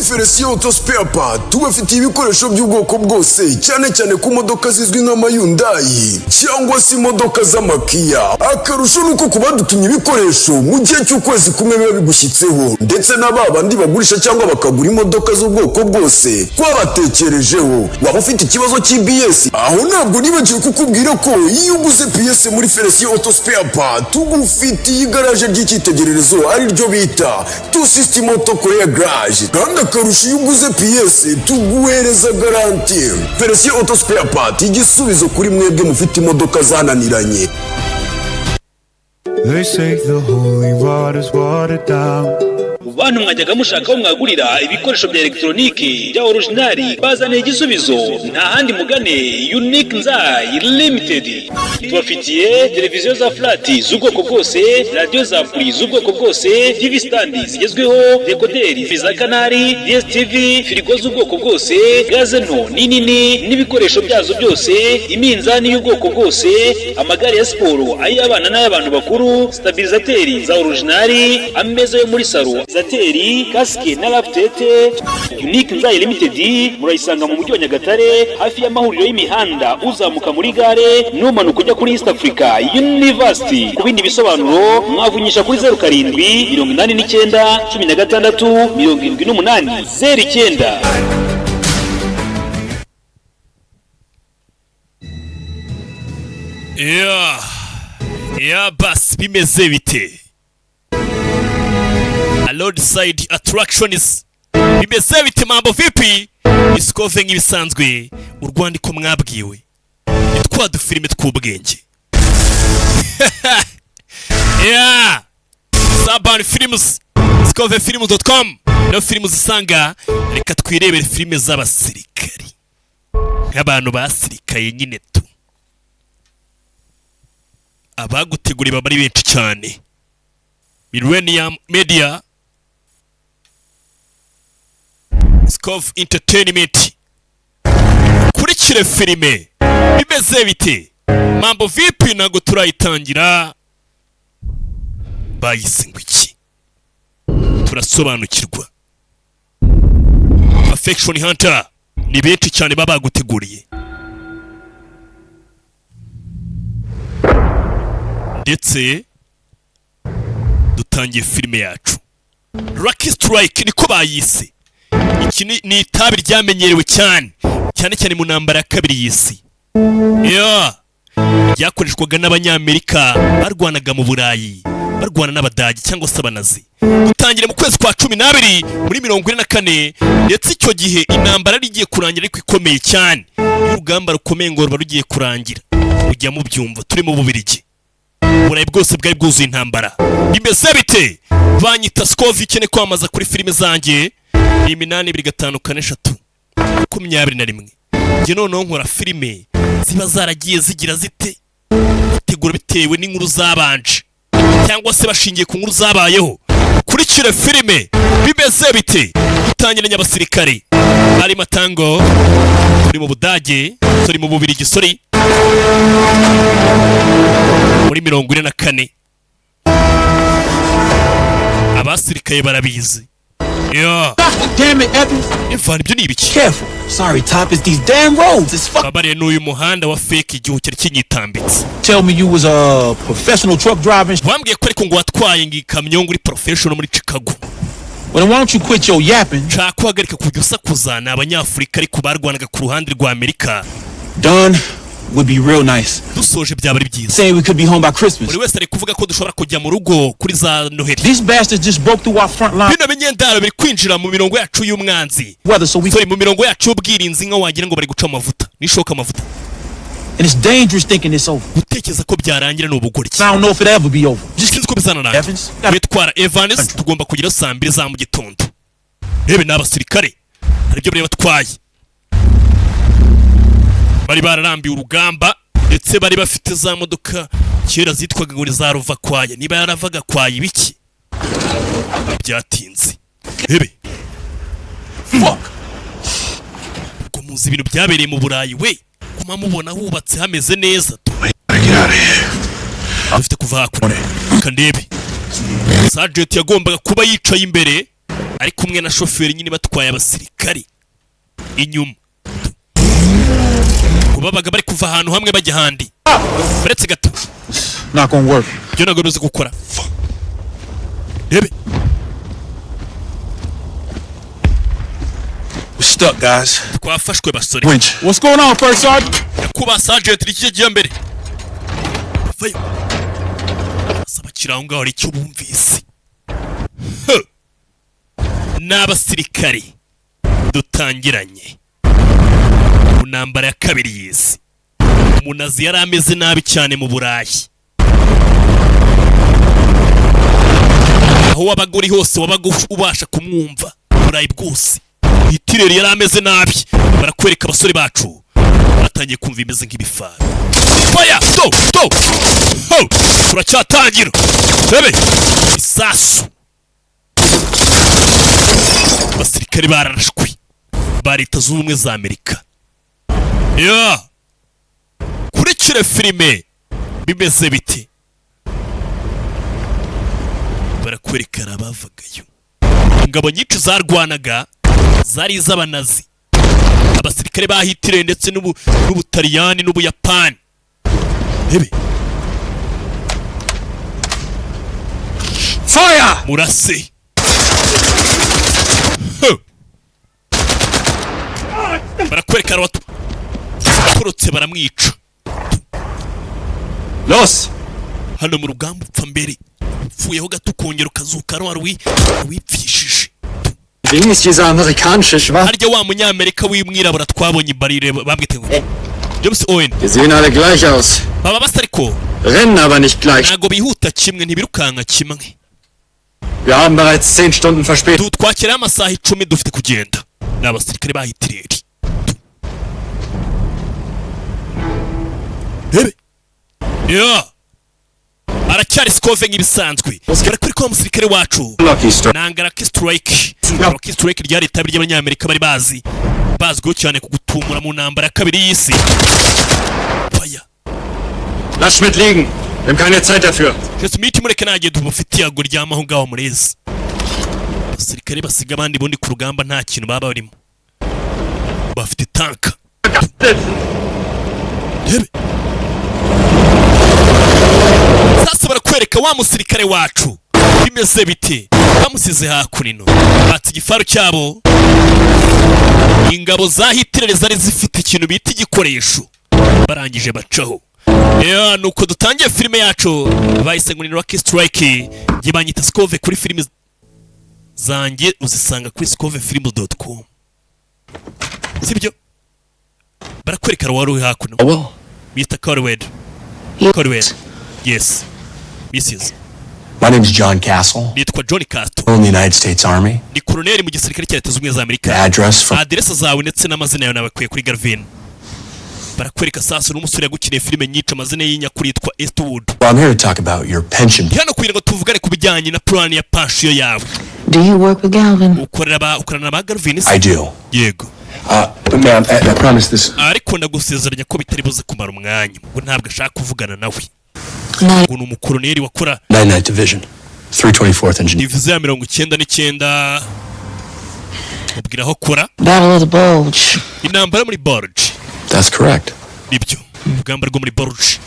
Feresi Auto Spare Part tubafitiye ibikoresho by'ubwoko bwose cyane cyane ku modoka zizwi nk'amayundayi cyangwa se imodoka z'amakiya. Akarusho nuko kubadutumye ibikoresho mu gihe cy'ukwezi kumwe biba bigushyitseho, ndetse n'abandi bagurisha cyangwa bakagura imodoka z'ubwoko bwose twabatekerejeho. Waba ufite ikibazo cy'BS, aho ntabwo nibagiwe kukubwira ko iyo uguze PS muri Feresi Auto Spare Part tugufitiye igaraje ry'icyitegererezo ari ryo bita Two System Auto Korea Garage, kandi akarusho iyo uguze PS tuguhereza garanti. Feresi Auto Spare Part, igisubizo kuri mwebwe mufite imodoka zananiranye. They say the holy water's watered down. Bantu mwajyaga mushaka aho mwagurira ibikoresho bya elektroniki bya originali, bazaniye igisubizo. Nta handi mugane Unique Nzai Limited. Tubafitiye televiziyo za flat z'ubwoko bwose, radio za free z'ubwoko bwose, TV stand zigezweho, dekoderi za kanari, DSTV, firigo z'ubwoko bwose, gaze nto nini n'ibikoresho byazo byose, iminzani y'ubwoko bwose, amagare ya siporo ay'abana n'ay'abantu bakuru, stabilizateri za originali, ameza yo muri salo, zateri, kaske na laptete. Unique Nzai Limited murayisanga mu mujyi wa Nyagatare hafi y'amahuriro y'imihanda uzamuka muri gare n'umanuka ujya kuri East Africa University. Ku bindi bisobanuro mwavunyisha kuri 0789167809. Bas bimeze bite? A roadside attractions bimeze bite? Mambo vipi? Sikov nk'ibisanzwe urwandiko mwabwiwe itwa dufilime tw'ubwenge. Saban Films, sikovfilms.com no films usanga. Reka twirebere filime z'abasirikari, nk'abantu basirikaye nyine tu. Abaguteguriye bari benshi cyane. Millennium Media, Sikov Entertainment. Kurikire filime bimeze bite? Mambo vipi? Nago turayitangira bayisingwa iki, turasobanukirwa. Affection Hunter ni benshi cyane babaguteguriye, ndetse dutangiye filime yacu. Rocky Strike niko bayise. Iki ni itabi ryamenyerewe cyane cyane mu ntambara ya kabiri y'isi. Ryakoreshwaga n'abanyamerika barwanaga mu Burayi, barwana n'Abadage cyangwa se Abanazi. Dutangire mu kwezi kwa 12 muri 1944, ndetse icyo gihe intambara rigiye kurangira ariko ikomeye cyane. Urugamba rukomeye ngo rugiye kurangira. Ujya mu byumva turi mu Bubiligi. Burayi bwose bwari bwuzuye intambara. Bimeze bite? Banyita Sikov ikene kwamaza kuri filime zanjye. Ni 8254321. Nge noneho nkora filime ziba zaragiye zigira zite, bategura bitewe n'inkuru zabanje cyangwa se bashingiye ku nkuru zabayeho. Kurikire filime bimeze bite. Dutangira n'abasirikare bari matango, turi mu Budage, turi mu Bubiligi, sorry, muri 1944. Abasirikaye barabizi. Damn it, Evans. Ifani byo ni ibiki? Careful. Sorry, Top, it's these damn roads. It's fuck. Babare n'uyu muhanda wa fake igihe cyari kinyitambitse. Tell me you was a professional truck driver. Wambwiye ko ariko ngo watwaye ngikamyo nguri professional muri Chicago. Well, why don't you quit your yapping? Chakuhagarika kubyusa kuzana abanyafurika ariko barwanaga ku ruhande rwa Amerika. Done would be real nice. Dusoje byaba ari byiza. Saying we could be home by Christmas. Buri wese ari kuvuga ko dushobora kujya mu rugo kuri za Noheli. These bastards just broke through our front line. Bino binyendaro biri kwinjira mu mirongo yacu y'umwanzi. Weather, so we sorry, mu mirongo yacu y'ubwirinzi nka wagira ngo bari guca amavuta. Nishoka amavuta. And it's dangerous thinking it's over. Gutekereza ko byarangira n'ubugori. I don't know if it ever be over. Just sinzi ko bizana nawe. Evans. Witwara Evans tugomba kugira 2 za mu gitondo. Rebe n'abasirikare hari byo bari batwaye. Bari bararambiye urugamba, ndetse bari bafite za modoka kera zitwaga ngo za ruva kwaye. Niba yaravaga kwaye ibiki byatinze. Rebe fuck ko muzi ibintu byabereye mu Burayi we, kuma mubona hubatse hameze neza. Afite kuva hakure kandebe. Sergeant yagombaga kuba yicaye imbere ari kumwe na shoferi nyine batwaye abasirikari inyuma. Kubabaga bari kuva ahantu hamwe bajya ahandi. Baretse gato. Not gonna work. Byo ntabwo bizi gukora. Rebe. We're stuck, guys. Twafashwe basore. Winch. What's going on, first sergeant? Kuba sergeant rikije giye mbere. Vayo. Asaba kiranga ari cyo bumvise. N'abasirikare dutangiranye. Unambara ya kabiri y'isi. Umunazi yari ameze nabi cyane mu Burayi. Aho wabaguri hose wabaga ubasha kumwumva. Burayi bwose. Hitler yari ameze nabi. Barakwereka abasore bacu. Batangiye kumva imeze nk'ibifara. Fire! Stop! Ho! Turacyatangira. Bebe! Isasu. Abasirikare bararashwe. Leta Zunze Ubumwe za Amerika. Ya! Kurikira filime bimeze biti. Barakwerekana abavagayo. Ingabo nyinshi zarwanaga zari iz'abanazi. Abasirikare ba Hitler ndetse n'Ubutaliyani n'Ubuyapani. Hebe. Fire! Murase. Barakwerekana watu. Kurotse baramwica. Los! Hano mu rugamba upfa mbere. Upfuyeho gato ukongera ukazuka wipfishije. Wegen ist dieser amerikanische Schwach. Harya wa munyamerika w'imwirabura twabonye barire bamwite ngo. James Owen. Wir sehen alle gleich aus. Baba basariko. Rennen aber nicht gleich. Nago bihuta kimwe ntibirukanka kimwe. Wir haben bereits 10 Stunden verspätet. Twakira amasaha 10 dufite kugenda. N'abasirikare ba Hitler. Hebe. Ya. Aracyari Sikov nk'ibisanzwe. Gara kuri kwa musirikare wacu. Nangara strike. Rocky strike ryari tabi ry'abanyamerika bari bazwiho cyane kugutumura mu ntambara kabiri y'isi. Fire. Lass Schmidt liegen. Wir haben keine Zeit dafür. Schmidt mureke nagiye tumufitiye ago ryamaho ngaho murezi. Abasirikare basiga abandi bundi ku rugamba nta kintu baba barimo. Bafite tanka. Hebe. Sasa barakwereka wa musirikare wacu bimeze bite bamusize hakurino bati igifaru cyabo ingabo za Hitler zari zifite ikintu bita igikoresho barangije bacaho. Nuko dutangiye filime yacu bahise ngo ni Rocky Strike gibanyita Sikov kuri filime zanjye uzisanga kuri sikovefilm.com. Sibyo barakwereka wari hakuno. Oh, Mr. Corwed. Yes. Mrs. My name is John Castle. Nitwa John Castle. In the United States Army. Ni koloneli mu gisirikare cya Leta Zunze Ubumwe za Amerika. The address from Adresse zawe ndetse n'amazina yawe nabakwiye kuri Garvin. Barakwereka sasa n'umusore yagukiniye filime nyinshi amazina y'inyakuri yitwa Eastwood. Well, I'm here to talk about your pension. Hano kugira ngo tuvugane ku bijyanye na plan ya pension yawe. Do you work with Galvin? Ukorana na Garvin? I do. Yego. But ma'am, I promise this. Ariko ndagusezeranya ko bitari buze kumara umwanya. Ngo ntabwo ashaka kuvugana nawe. Ngo n'umukoloneli wakora 99th Division, 324th Engineer. Division ya 99. Ubwira aho kora. Battle of the Bulge. Intambara muri Bulge. That's correct. Nibyo. Urugamba rwo muri Bulge.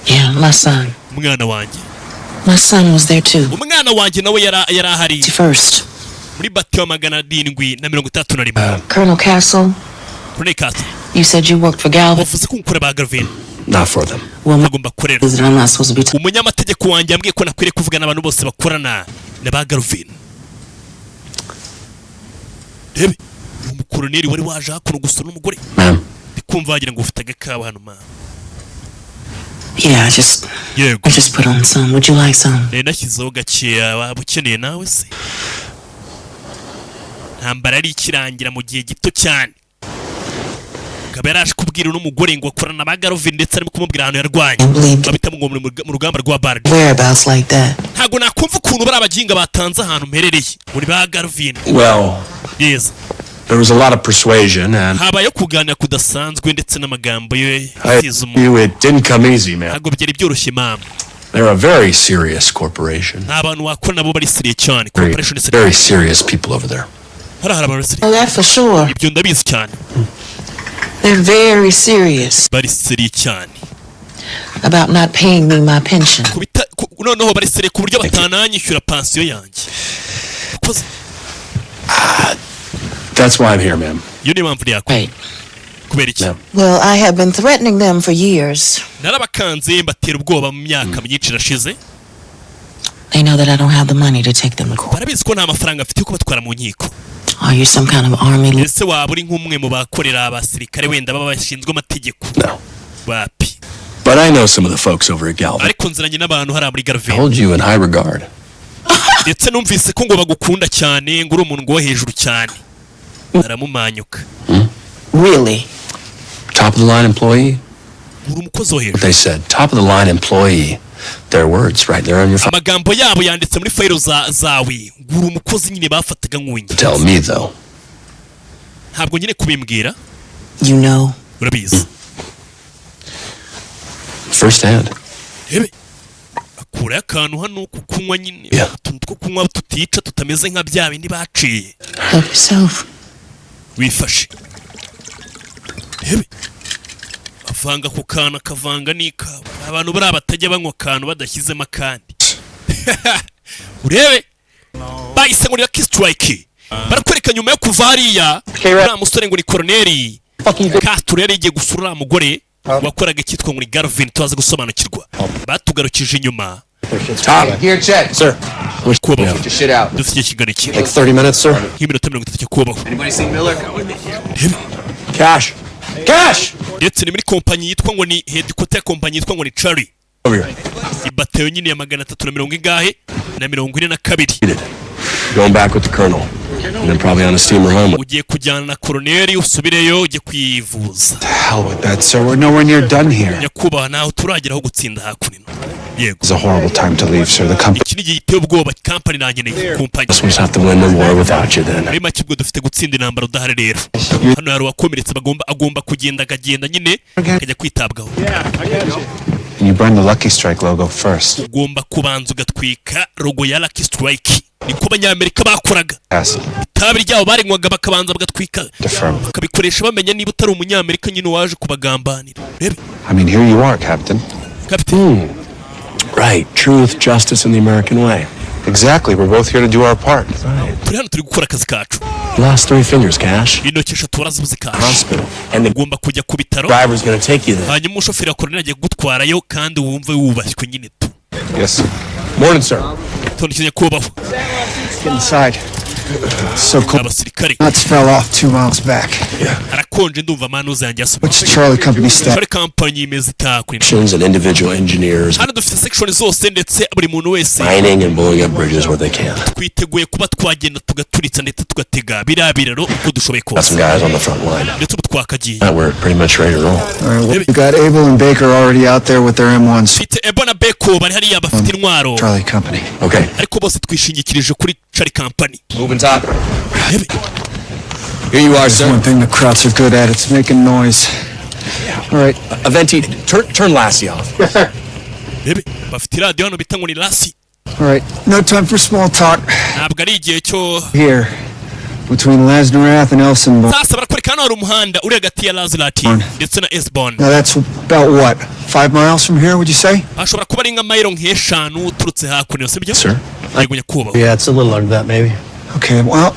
Yeah, my son. Umwana wanjye. My son was there too. Umwana wanjye nawe yari ahari. First. Muri batio 731. Colonel Castle. Colonel Castle. You said you worked for Galvin. Wavuze ko ukora ba Garvin. Not for them. Well, Nagomba korera. I'm not supposed to be. Umunyamategeko wanjye ambwiye ko nakwiriye kuvugana abantu bose bakorana na ba Garvin. Debe. Umukoloneli wari waje hakuno gusa n'umugore. Ma'am. Ndikumva wagira ngo ufite agakawa hano ma. Yeah, I just put on some. Would you like some? Nashyizeho gakeya waba ukeneye nawe se. Ntambara ari ikirangira mu gihe gito cyane. Akaba yaraje kubwira n'umugore ngo akorana na ba Garvin ndetse arimo kumubwira ahantu yarwanye. Babita mu rugamba rwa Bulge. Whereabouts like that? Ntago nakumva ukuntu bari abaginga batanze ahantu mperereye muri ba Garvin. Well, yes. There was a lot of persuasion and habaye kuganira kudasanzwe ndetse n'amagambo ye it didn't come easy, man. Ntago byari byoroshye mama. They're a very serious corporation. Abantu wakora nabo bari serious cyane. Corporation is very serious people over there. Oh, that for sure. Ibyo ndabizi cyane. They're very serious. Bari serious cyane. About not paying me my pension. Noneho bari serious ku buryo batananyishyura pension yanjye. That's why I'm here, ma'am. You need mpamvu yako. Right. Kubera iki? Well, I have been threatening them for years. Narabakanze mbatera ubwoba mu myaka myinshi irashize. They know that I don't have the money to take them to court. Barabizi ko nta mafaranga afite yo kubatwara mu nkiko. Are you some kind of army? Ese waba uri nk'umwe mu bakorera abasirikare wenda baba bashinzwe amategeko? No. Wapi. But I know some of the folks over at Galvin. Ariko nziranye n'abantu hari muri Galvin. Hold you in high regard. Ndetse numvise ko ngo bagukunda cyane ngo uri umuntu ngo hejuru cyane. Baramumanyuka. Really? Top of the line employee? Uri umukozi wo hejuru. They said top of the line employee. Their words right there on your phone. Amagambo yabo yanditse muri file zawe. Uri umukozi nyine bafataga nk'uwingi. Tell me though. Ntabwo nyine kubimbwira. You know. Urabizi. First hand. Hebe. Akura akantu hano kukunywa nyine. Two kunywa tutica tutameze nka bya bindi baciye. Help yourself. Wifashe. Hebe. Avanga ku kana kavanga n'ikawa. Abantu bari abatajya banywa kantu badashyizemo kandi. Urebe. Bahise ngo ni Lucky Strike. Barakwereka nyuma yo kuva hariya. Uriya musore ngo ni Colonel. Castro yari igiye gusura umugore wakoraga icyitwa ngo ni Galvin tuzaze gusobanukirwa. Batugarukije inyuma. Here, Chet. Sir. Kubaho. Get your shit out. Dufite ikiganiro Like 30 minutes, sir. Nk'iminota 30 cyo kubaho. Anybody seen Miller? Cash. Cash. Ndetse ni muri kompanyi yitwa ngo ni headquarter ya kompanyi yitwa ngo ni Charlie. Ibateyo nyine ya 340 ingahe na 42. Going back with the colonel. And then probably on a steamer home. Ugiye kujyana na Colonel usubireyo ujye kwivuza. Hell with that, sir. We're nowhere near done here. Nyakubaha naho turageraho gutsinda hakurino. Yego. It's a horrible time to leave, sir. The company. Iki ni giteye ubwoba company nanyeneye kompanyi. This one's have to win the war without you then. Ari makibwo dufite gutsinda intambara udahari rero. Hano hari wakomeretse agomba kugenda akagenda nyine akajya kwitabwaho. And you burn the Lucky Strike logo first. Ugomba kubanza ugatwika logo ya Lucky Strike. Niko abanyamerika bakoraga. Itabi ryabo barinywaga bakabanza bagatwika. Bakabikoresha bamenya niba utari umunyamerika nyine waje kubagambanira. Rebe. I mean, here you are, Captain. Captain. Right. Truth, justice, and the American way. Exactly. We're both here to do our part. Turi hano turi gukora akazi kacu. Last 3 fingers, Cash. Intoki eshatu warazibuze Cash. Hospital. And the ugomba kujya ku bitaro. Driver's gonna take you there. Hanyuma umushoferi wa Colonel agiye kugutwarayo kandi wumve wubashywe nyine tu. Yes. Morning, sir. Tondikije kubaho. Get inside. So cool. Abasirikare. Nuts fell off 2 miles back. Arakonje ndumva manuza yanjye asubira. Which Charlie company staff? Charlie company imeze itakuri. Sections and individual engineers. Hano dufite section zose ndetse buri muntu wese. Mining and blowing up bridges where they can. Twiteguye kuba twagenda tugaturitsa ndetse tugatega birabiraro uko dushoboye Got kose. some guys on the front line. Ndetse twakagiye. We're pretty much ready to roll. All right, well, we got Abel and Baker already out there with their M1s. Fite Ebo na Beko bari hariya bafite intwaro. Charlie company. Okay. Ariko bose twishingikirije kuri Charlie company. Moving top. Here you are, There's sir. one thing the Krauts are good at. It's making noise. All right. Aventi, turn Lassie off. Yes, sir. Rebe bafite radio hano bita ngo ni Lassie. All right. No time for small talk. Ntabwo ari igihe cyo Here. Between Lasnarath and Elsinborn. sasa barakwereka hano hari umuhanda uri hagati ya Lazlati ndetse na Esbon. Now that's about what? 5 miles from here, would you say? Hashobora kuba ari nka mayiro nk'eshanu uturutse hakuno sibyo? Sir? Yego nyakubaho. Yeah, it's a little under that, maybe. Okay, well,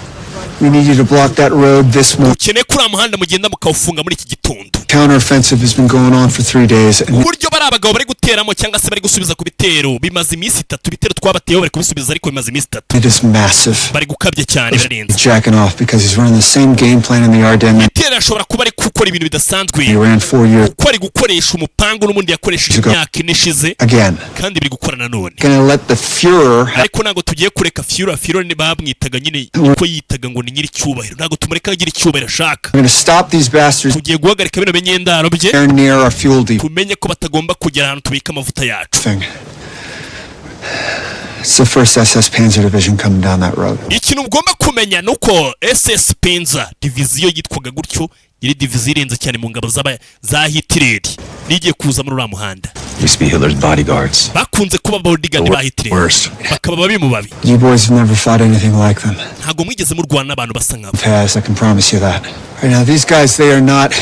we need you to block that road this morning. Ukeneye kuri muhanda mugenda mukawufunga muri iki gitondo. Counteroffensive has been going on for 3 days. And Uburyo bari abagabo bari guteramo cyangwa se bari gusubiza ku bitero bimaze iminsi 3 bitero twabateyeho bari kubisubiza ariko bimaze iminsi 3. it is massive. Bari gukabye cyane birarenze. He's jacking off because he's running the same game plan in the Ardennes. Bitero ashobora kuba ari gukora ibintu bidasanzwe. He ran 4 years Kuko ari gukoresha umupango n'umundi yakoresheje imyaka inishize again. kandi biri gukora nanone. Gonna let the Führer Ariko ntago tugiye kureka Führer ni babwitaga nyine uko yitaga ngo ni nyiri cyubahiro. Ntago tumureka agira icyubahiro ashaka. We're gonna stop these bastards. Tugiye guhagarika bino benyendaro bye. They're near our fuel depot. Tumenye ko batagomba kugera ahantu tubika amavuta yacu. It's the 1st SS Panzer Division coming down that road. Ikintu ugomba kumenya nuko SS Panzer diviziyo yitwaga gutyo, iri diviziyo irenze cyane mu ngabo za Hitler nigiye kuza muri uriya muhanda. Used to be Hitler's bodyguards. bakunze kuba bodyguard ba Hitler bakaba babi mu babi. You boys have never fought anything like them. Ntago mwigeze murwana n'abantu basa nkabo. Paz, I can promise you that. Right now, these guys, they're not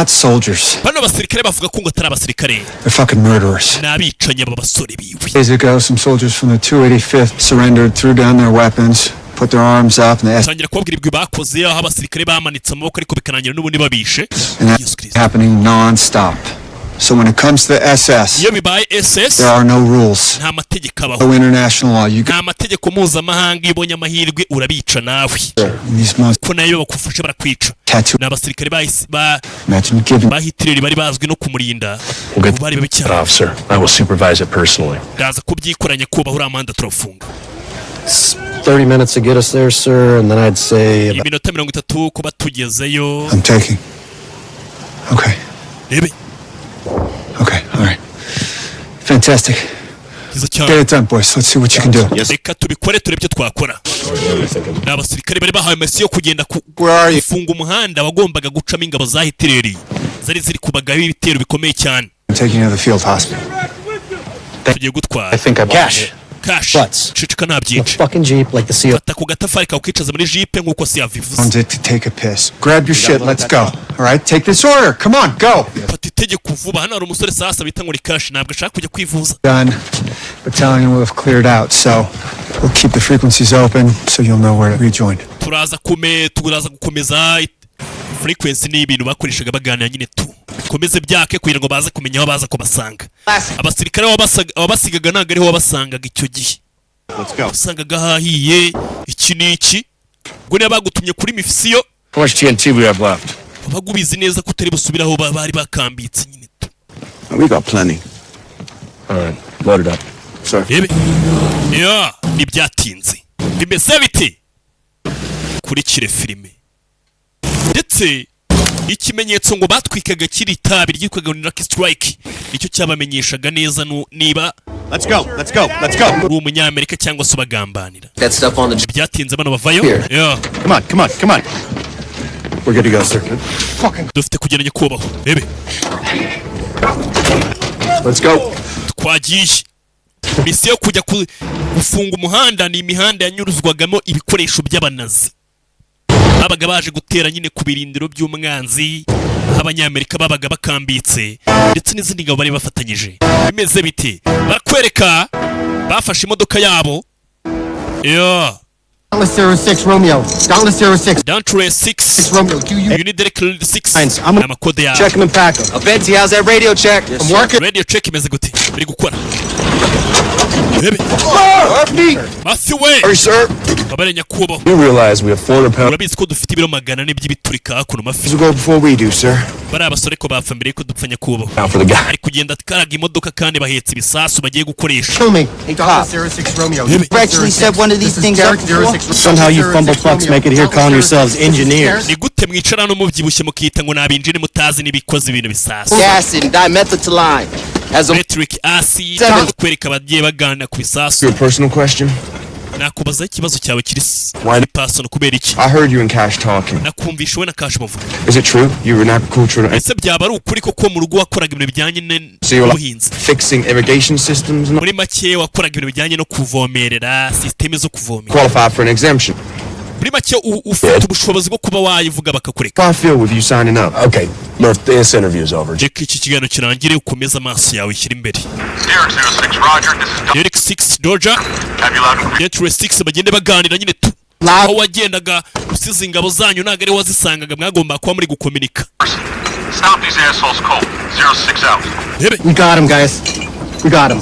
soldiers. Bano basirikare bavuga ko ngo atari abasirikare. They're fucking murderers. N'abicanye aba basore biwe. Days ago, some soldiers from the 285th surrendered, threw down their weapons, put their arms up, and they tangira kubabwira ibyo bakoze aho abasirikare bamanitse amaboko ariko bikarangira n'ubundi babishe. and that's happening non-stop. So when it comes to the SS, Iyo bibaye SS, there are no rules, nta mategeko abaho. no international law. You Nta mategeko mpuzamahanga iyo ubonye amahirwe urabica nawe. these months Ko nayo bakufashe barakwica. tattoo. N'abasirikare Imagine giving ba Hitler bari bazwi no kumurinda. We'll get Bari babi that cyane. officer. I will supervise it personally. Ndaza kubyikoranya kubaho uriya muhanda turafunga. 30 minutes to get us there, sir, and then I'd say about Iminota 30 kuba tugezeyo. I'm taking. Okay. Rebe. Okay. All right. Fantastic. Kiza Get cyane. it done, boys. Let's see what you can do. Reka tubikore turebe icyo twakora. N'abasirikare bari bahawe mesi yo kugenda Where are you? gufunga umuhanda wagombaga gucamo ingabo za Hitler. Zari ziri kubagaho ibitero bikomeye cyane. I'm taking you to the field hospital. Tugiye gutwara. I think I Cash. Cash. Butts. Cicika nta byinshi. fucking Jeep like the CO. Fata ku gatafari kawukicaza muri jipe nk'uko si yabivuze. Found it to take a piss. Grab your shit. Let's go. All right. Take this order. Come on. Go. Fata itegeko vuba. Hano hari umusore sasa bita ngo ni Cash ntabwo ashaka kujya kwivuza. Done. Battalion will have cleared out, so we'll keep the frequencies open so you'll know where to rejoin. Turaza gukomeza frequency ni ibintu bakoreshaga baganira nyine tu. Komeze byake kugira ngo baze kumenya aho baza kubasanga. Abasirikare wabasigaga ntabwo ariho wabasangaga icyo gihe. Let's go. Usangaga hahiye iki n'iki. Ngo niba bagutumye kuri mifisiyo How much TNT we have left? bagubizi neza ko utari busubiraho bari bakambitse nyine tu. We got plenty. All right, load it up. Sir. Rebe. Ya, nibyatinze. Bimeze bite? Kurikire filime. Ndetse ikimenyetso ngo batwikaga kiri itabi ryitwaga Lucky Strike nicyo cyabamenyeshaga neza niba Let's go. Let's go. Let's go. uri umunyamerika cyangwa se ubagambanira. That stuff on the Byatinze bano bavayo. Here. Yeah. Come on. Come on. Come on. We're good to go, sir. Dufite kugenda nyikubaho. Rebe. Let's go. Twagiye. Misiyo kujya gufunga umuhanda ni imihanda yanyuruzwagamo ibikoresho by'abanazi. Babaga baje gutera nyine ku birindiro by'umwanzi abanyamerika babaga bakambitse ndetse n'izindi ngabo bari bafatanyije. Bimeze bite? Barakwereka bafashe imodoka yabo. Yeah. Downless 06 Romeo. Downless 06. Down to 6. Romeo, do you You need direct 6. I'm gonna Amakode ya. check him and pack him. Venti, how's that radio check? I'm working. Radio check imeze gute? Biri gukora. Rebe. Matthew way. Hey, sir. Babare nyakubaho. You realize we have 400 pounds Urabizi ko dufite ibiro 400 by'ibiturika hakuno mafi. to go before we do, sir. Bari abasore ko bapfa mbere ko dupfa nyakubaho. Now for the guy. Ari kugenda karaga imodoka kandi bahetse ibisasu bagiye gukoresha. Kill me. Hey, Downless 06 Romeo. Rebe. actually set one of these things up before? Somehow you fumblefucks make it here calling yourselves engineers. Ni gute mwicara no mubyibushye mukita ngo nabinjire mutazi nibikoze ibintu bisasu. Acid and dimethyltoluene. As a Electric acid kwereka abagiye bagana ku bisasu. Your personal question? Nakubaza ikibazo cyawe kiri Why- personal kubera iki? I heard you and Cash talking. Nakumvisha we na Cash muvuga. Is it true? You were in agriculture Ese byaba ari ukuri koko mu rugo wakoraga ibintu bijyanye so you're like n'ubuhinzi. fixing irrigation systems and Muri make wakoraga ibintu bijyanye no kuvomerera systeme zo kuvomera. qualified for an exemption? Muri make ufite ubushobozi bwo kuba wayivuga bakakureka. How I feel with you signing up? Okay, Murph, this interview is over. Jeka iki kiganiro kirangire ukomeza amaso yawe ishyira imbere. Derek 06, Roger. This is Derek 6 Doja. Have you loud and clear? Derek 6 bagende baganira nyine tu. Aho wagendaga usize ingabo zanyu ntabwo ari wazisangaga mwagomba kuba muri gukominika. Stop these assholes cold. 06 out. Rebe. We got him, guys. We got him.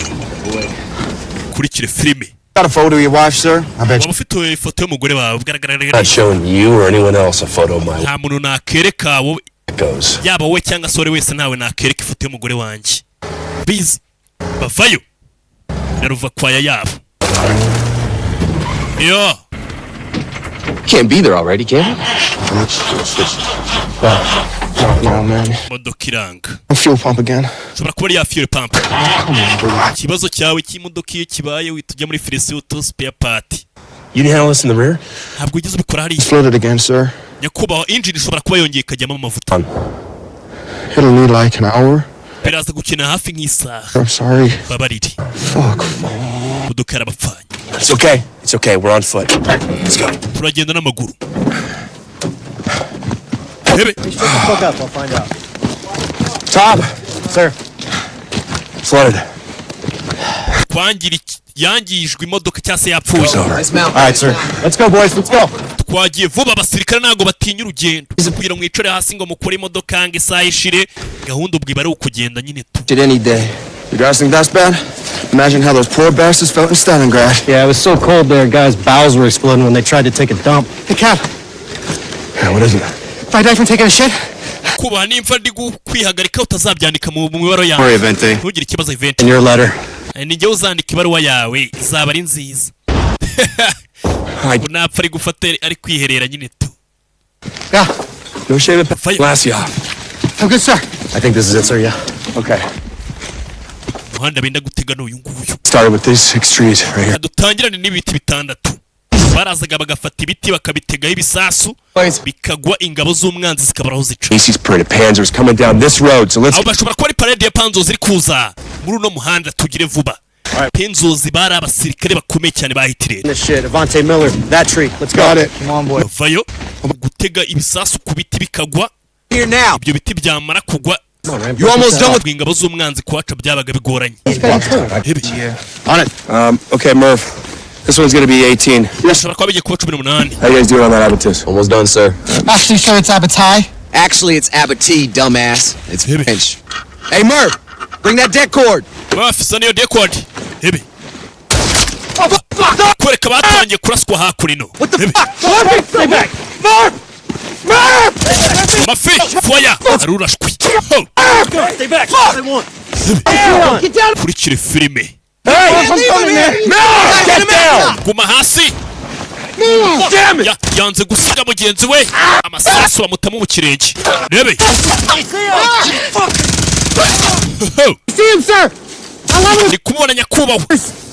Kurikire filime. Got a photo of your wife, sir? I bet Waba you. ufite ifoto y'umugore wawe I'm ugaragara not showing you or anyone else a photo of my nta muntu nakereka wowe goes. yaba wowe cyangwa se uri wese ntawe nakereka ifoto y'umugore wanjye. Bizi bavayo na ruva kwaya yabo. Yo. Can't be there already, can you? No, man. Modoka iranga. Fuel pump again. Ushobora kuba ari ya fuel pump. Ikibazo cyawe cy'imodoka iyo kibaye uhita ujya muri Frisuto spare part. You didn't handle this in the rear? Ntabwo ugeze ubikora hariya. Flooded again, sir. Nyakubahwa engine ishobora kuba yongeye ikajyamo amavuta. It'll need like an hour. biraza gukina hafi nk'isaha. I'm sorry. Babariri. Fuck. Udukara bapfanye. It's okay. It's okay. We're on foot. Let's go. Turagenda n'amaguru. Hebe. Fuck up. I'll find out. Tom. Sir. Flooded. Yangijwe imodoka cyase yapfuye. All right, sir. Let's go, boys. Let's go. Twagiye vuba abasirikare nago batinya urugendo. Kugira ngo mwicare hasi ngo mukore imodoka ngo isaha ishire gahunda ubwo ari ukugenda nyine tu. Did any day. You guys think that's bad? Imagine how those poor bastards felt in Stalingrad. Yeah, it was so cold there, guys' bowels were exploding when they tried to take a dump. Hey, Cap. Yeah, what is it? If I die from taking a shit? Kuba nimfa ndi kwihagarika utazabyandika mu mibaro yawe. Sorry, Vente. Ntugire ikibazo Vente. In your letter. Ni njye uzandika ibaruwa yawe izaba ari nziza. Unapfa ari gufata ari kwiherera nyine tu. Yeah. No shave it. Glass you off. I'm good, sir. I think this is it, sir. Yeah. Okay. Muhanda benda gutega n'uyu nguyu. Started with these 6 trees right here. Dutangirane n'ibiti bitandatu. Barazaga bagafata ibiti bakabitegaho ibisasu bikagwa ingabo z'umwanzi zikabaraho zica. Macy's parade of Panzers coming down this road, so let's. Abo bashobora kuba ari parade ya Panzers ziri kuza muri uno muhanda tugire vuba. Panzers bari abasirikare bakomeye cyane bahitire. This shit, Avante Miller, that tree. Let's go. Got it. Come on, boy. Vayo gutega ibisasu ku biti bikagwa. Here now. Ibyo biti byamara kugwa. You almost done with ingabo z'umwanzi kwaca byabaga bigoranye. On it. Okay, Murph. This one's gonna be 18. Bashobora kuba bigiye kuba 18. How you guys doing on that Abatis? Almost done, sir. Actually, sir, it's Abatai. Actually, it's Abati, dumbass. It's Finch. Hey, Murph, bring that deck cord. Murph, send your deck cord. Hebe. Kwereka batangiye kuraswa hakurino. What the fuck? Stay back. Murph! Murph! Mafi, foya. Arurashwi. Stay back. Get down. Kurikire filime. Hey, leave him here. No! Get down. Guma hasi. Damn it. Yanze gusiga mugenzi we. Amasasu amutama mu kirenge. Rebe. See him, sir. I love him. Ndi kumubona nyakubahwa.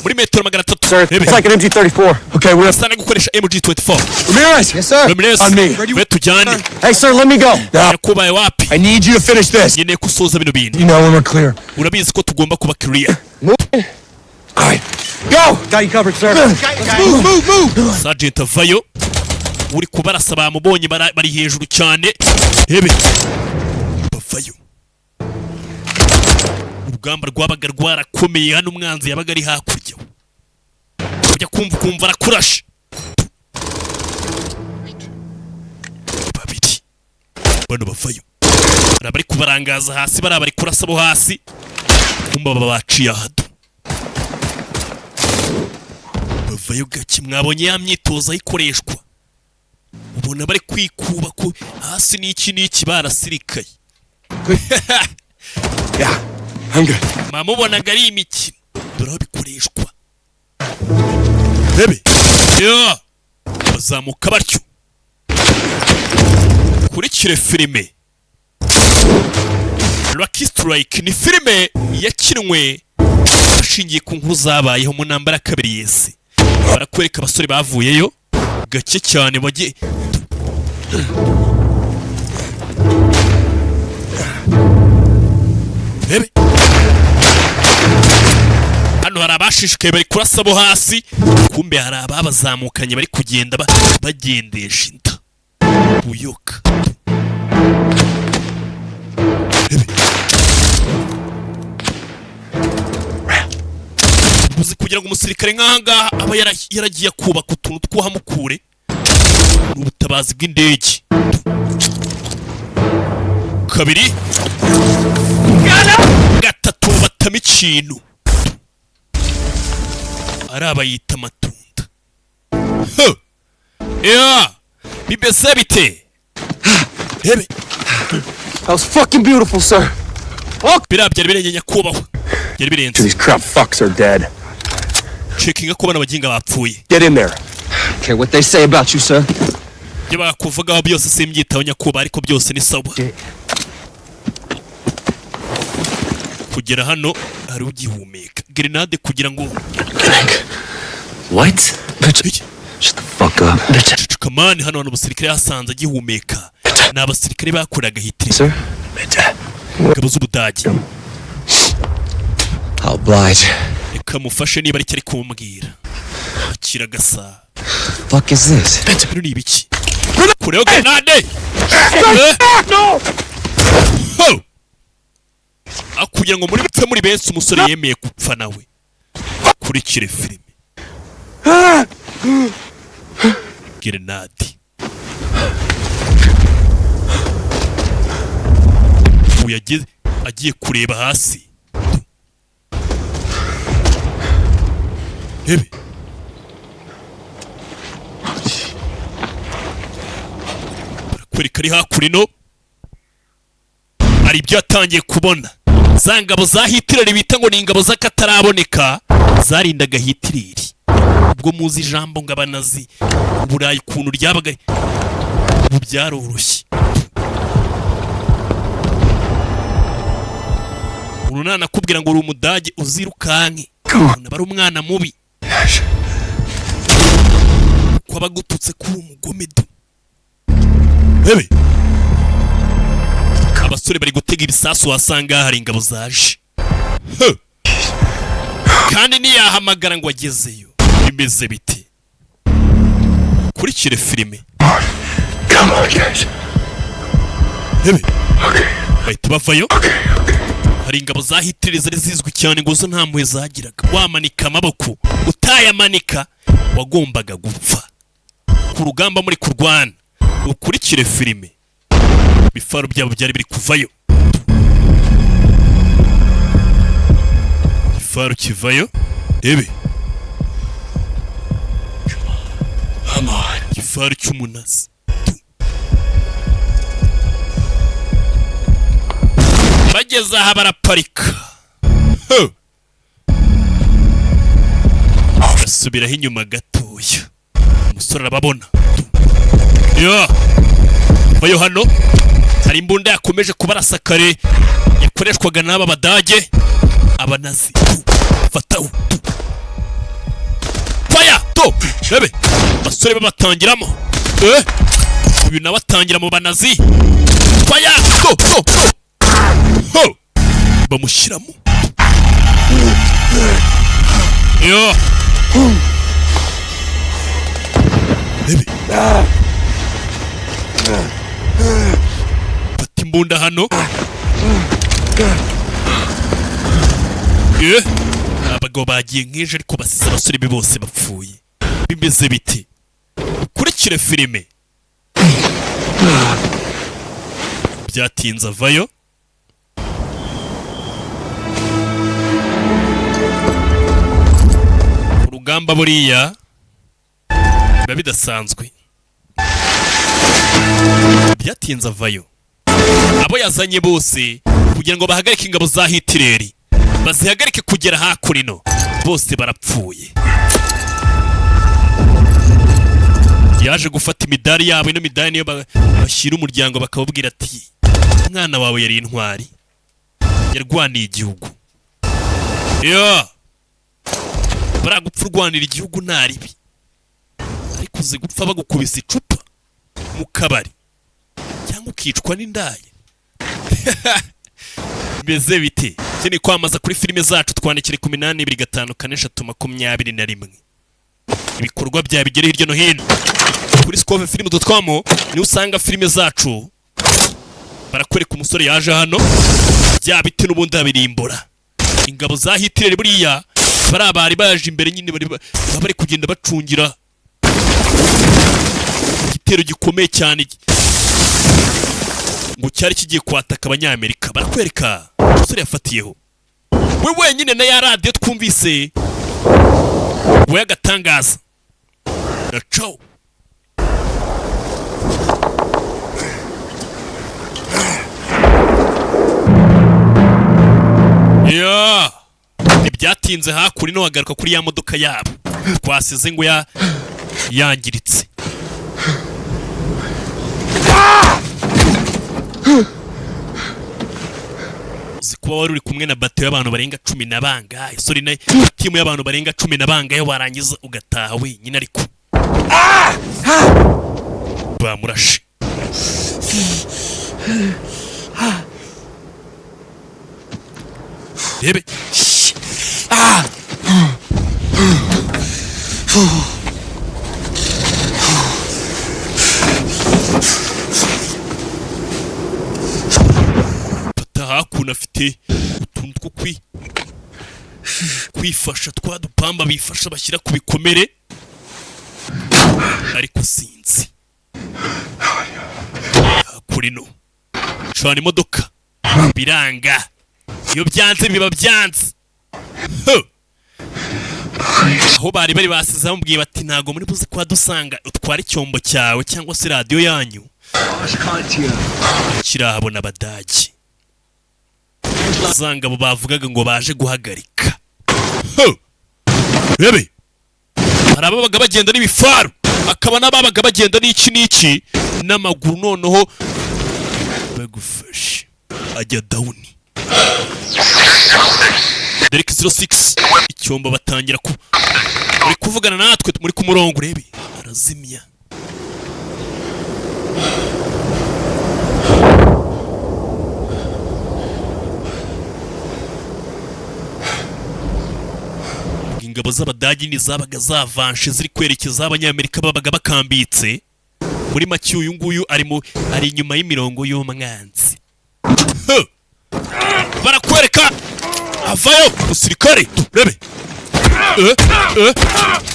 Muri metero 300. Sir, it's like an MG34. Okay, we're Sana gukoresha MG24. Ramirez. Yes, sir. Ramirez. On me. We tujyane. Hey, sir, let me go. Nyakubahwa wapi? I need you to finish this. Nyine kusoza bino bintu. You know when we're clear. Urabizi ko tugomba kuba clear. All right. Go. Got you covered, sir. Move. Sergeant Vayo. Uri kubarasa bamubonye bari hejuru cyane. Hebe. Vayo. Urugamba rwabaga rwarakomeye hano umwanzi yabaga ari hakurya. Ujya kumva arakurashe. Babiri. Bano Bavayo. Barabari kubarangaza hasi barabari kurasa bo hasi. Kumba babaciye ahadu. Bavayo gake mwabonye ya myitozo ikoreshwa. Ubona bari kwikuba ko hasi n'iki barasirikaye. Yeah. I'm good. Mama ubonaga ari imikino. Dore aho bikoreshwa. Bebe. Yeah. Bazamuka batyo. Kurikire filime. Rocky Strike ni filime yakinwe ashingiye ku nkuru zabayeho mu ntambara kabiri y'isi. Barakwereka abasore bavuyeyo gake cyane bagiye. Bebe. Hano hari abashishikaye bari kurasa bo hasi. Kumbe hari ababazamukanye bari kugenda bagendesha inda. Buyoka. Uzi kugira ngo umusirikare nk'ahangaha aba yaragiye kubaka utuntu tw'uhamukure n'ubutabazi bw'indege. Kabiri. Gatatu batama ikintu. Ari abayita amatunda. Yeah. Bimeze bite? Hebe. That was fucking beautiful, sir. Birabya birenge nyakubahwa. Yari birenze. These crap fucks are dead. Checking ko bana baginga bapfuye. Get in there. Care what they say about you, sir. Byo bakuvugaho byose simbyitaho nyakubahwa ariko byose ni sawa. Kugera hano hari ugihumeka. Grenade kugira ngo. What? Shut the fuck up. Come on, hano abasirikare hasanze agihumeka. Na abasirikare bakoraga hitire. Sir. Ngabo z'Ubudage. I'll oblige. Reka mufashe niba ari kumbwira. Akira gasa. Fuck is this? Bino ni ibiki? Kureo grenade. No. Ho. Akugira ngo muri bipfe muri benshi umusore yemeye gupfa nawe. Kurikire filime. Grenade. Uyageze agiye kureba hasi. Hebe. Kwereka ari hakurino. Ari ibyo atangiye kubona. Za ngabo za Hitler bita ngo ni ingabo z'akataraboneka zarindaga Hitler. Ubwo muzi ijambo ngabanazi Uburayi kuntu ryabaga ubu byaroroshye. Urunana kubwira ngo uri umudage uzirukanke. Bari umwana mubi. Ko abagututse ku umugome do. Hebe. Abasore bari gutega ibisasu wasanga hari ingabo zaje. Kandi niyahamagara ngo agezeyo. Bimeze bite? Kurikire filime. Come on, guys. Hebe. Okay. Bahita bavayo. Hari ingabo za Hitler zari zizwi cyane ngo zo nta mpuhwe zagiraga. Wamanika amaboko, utayamanika wagombaga gupfa. Ku rugamba muri kurwana. Ukurikire filime. Bifaro byabo byari biri kuvayo. Bifaro kivayo. Ebe. Come on. Bifaro cy'umunazi. Bageze aha baraparika. Basubiraho inyuma gatoya. Umusore arababona. Yo. Bayo hano. Hari imbunda yakomeje kubarasa kare yakoreshwaga n'aba badage abanazi. Fataho. Fire! To! Bebe. Basore babatangiramo. Uyu nawe atangira mu banazi. Fire! To! To! To! Ho! Bamushyiramo. Yo! Bebe. Fata imbunda hano. Abagabo bagiye nk'ejo ariko basize abasore be bose bapfuye. Bimeze bite? Kurikire filime. Byatinze avayo. Urugamba buriya biba bidasanzwe. Byatinze avayo. Abo yazanye bose kugira ngo bahagarike ingabo za Hitler bazihagarike kugera hakurino bose barapfuye. Yaje gufata imidari yabo ino midari niyo bashyira umuryango bakababwira ati umwana wawe yari intwari yarwaniye igihugu. Yo baragupfa urwanira igihugu naribi ariko uzi gupfa bagukubise icupa mu kabari cyangwa ukicwa n'indaya. Bimeze bite? Cyane kwamaza kuri filime zacu twandikire ku 82542321. Ibikorwa bya bigere hirya no hino kuri Sikov film.com ni usanga filime zacu barakwereka umusore yaje hano bya biti n'ubundi abirimbura. Ingabo za Hitler buriya barabari baje imbere nyine bari kugenda bacungira igitero gikomeye cyane ngo cyari kigiye kwataka abanyamerika. Barakwereka umusore yafatiyeho we wenyine na ya radio twumvise we agatangaza na ciao. Yeah. Ntibyatinze hakuri no hagaruka kuri ya modoka yabo twasize ngo yangiritse. Zikuba wari uri kumwe na bato y'abantu barenga 10 na bangahe. Sorry na timu y'abantu barenga 10 na bangahe warangiza ugataha wenyine ariko bamurashe. Rebe Fata hakuno afite utuntu two kwifasha twa dupamba bifasha bashyira ku bikomere ariko sinzi hakurino cana imodoka biranga iyo byanze biba byanze aho bari basize bamubwiye bati ntago muri buze kwa dusanga utwara icyombo cyawe cyangwa se radio yanyu kirahabona abadagi zanga bo bavugaga ngo baje guhagarika rebe hari ababaga bagenda n'ibifaru akaba n'ababaga bagenda n'iki n'amaguru noneho bagufashe ajya dawuni Derek 06 icyombo batangira muri kuvugana natwe muri ku murongo urebe arazimya ingabo z'abadagi ni zabaga zavanshe ziri kwerekeza abanyamerika babaga bakambitse muri make uyu nguyu ari inyuma y'imirongo y'umwanzi barakwereka avayo musirikare rebe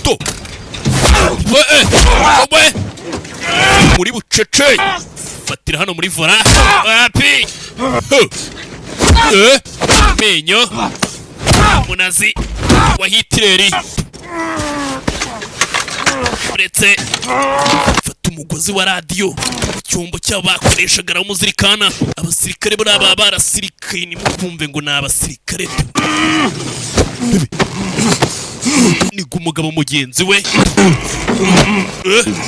to muri bucece fatira hano muri vora api menyo munazi wa Hitleri uretse fata umugozi wa radio icyombo cyabo bakoreshaga ramuzirikana abasirikare bari aba barasirikaye ni mukumve ngo n'abasirikare ni umugabo mugenzi we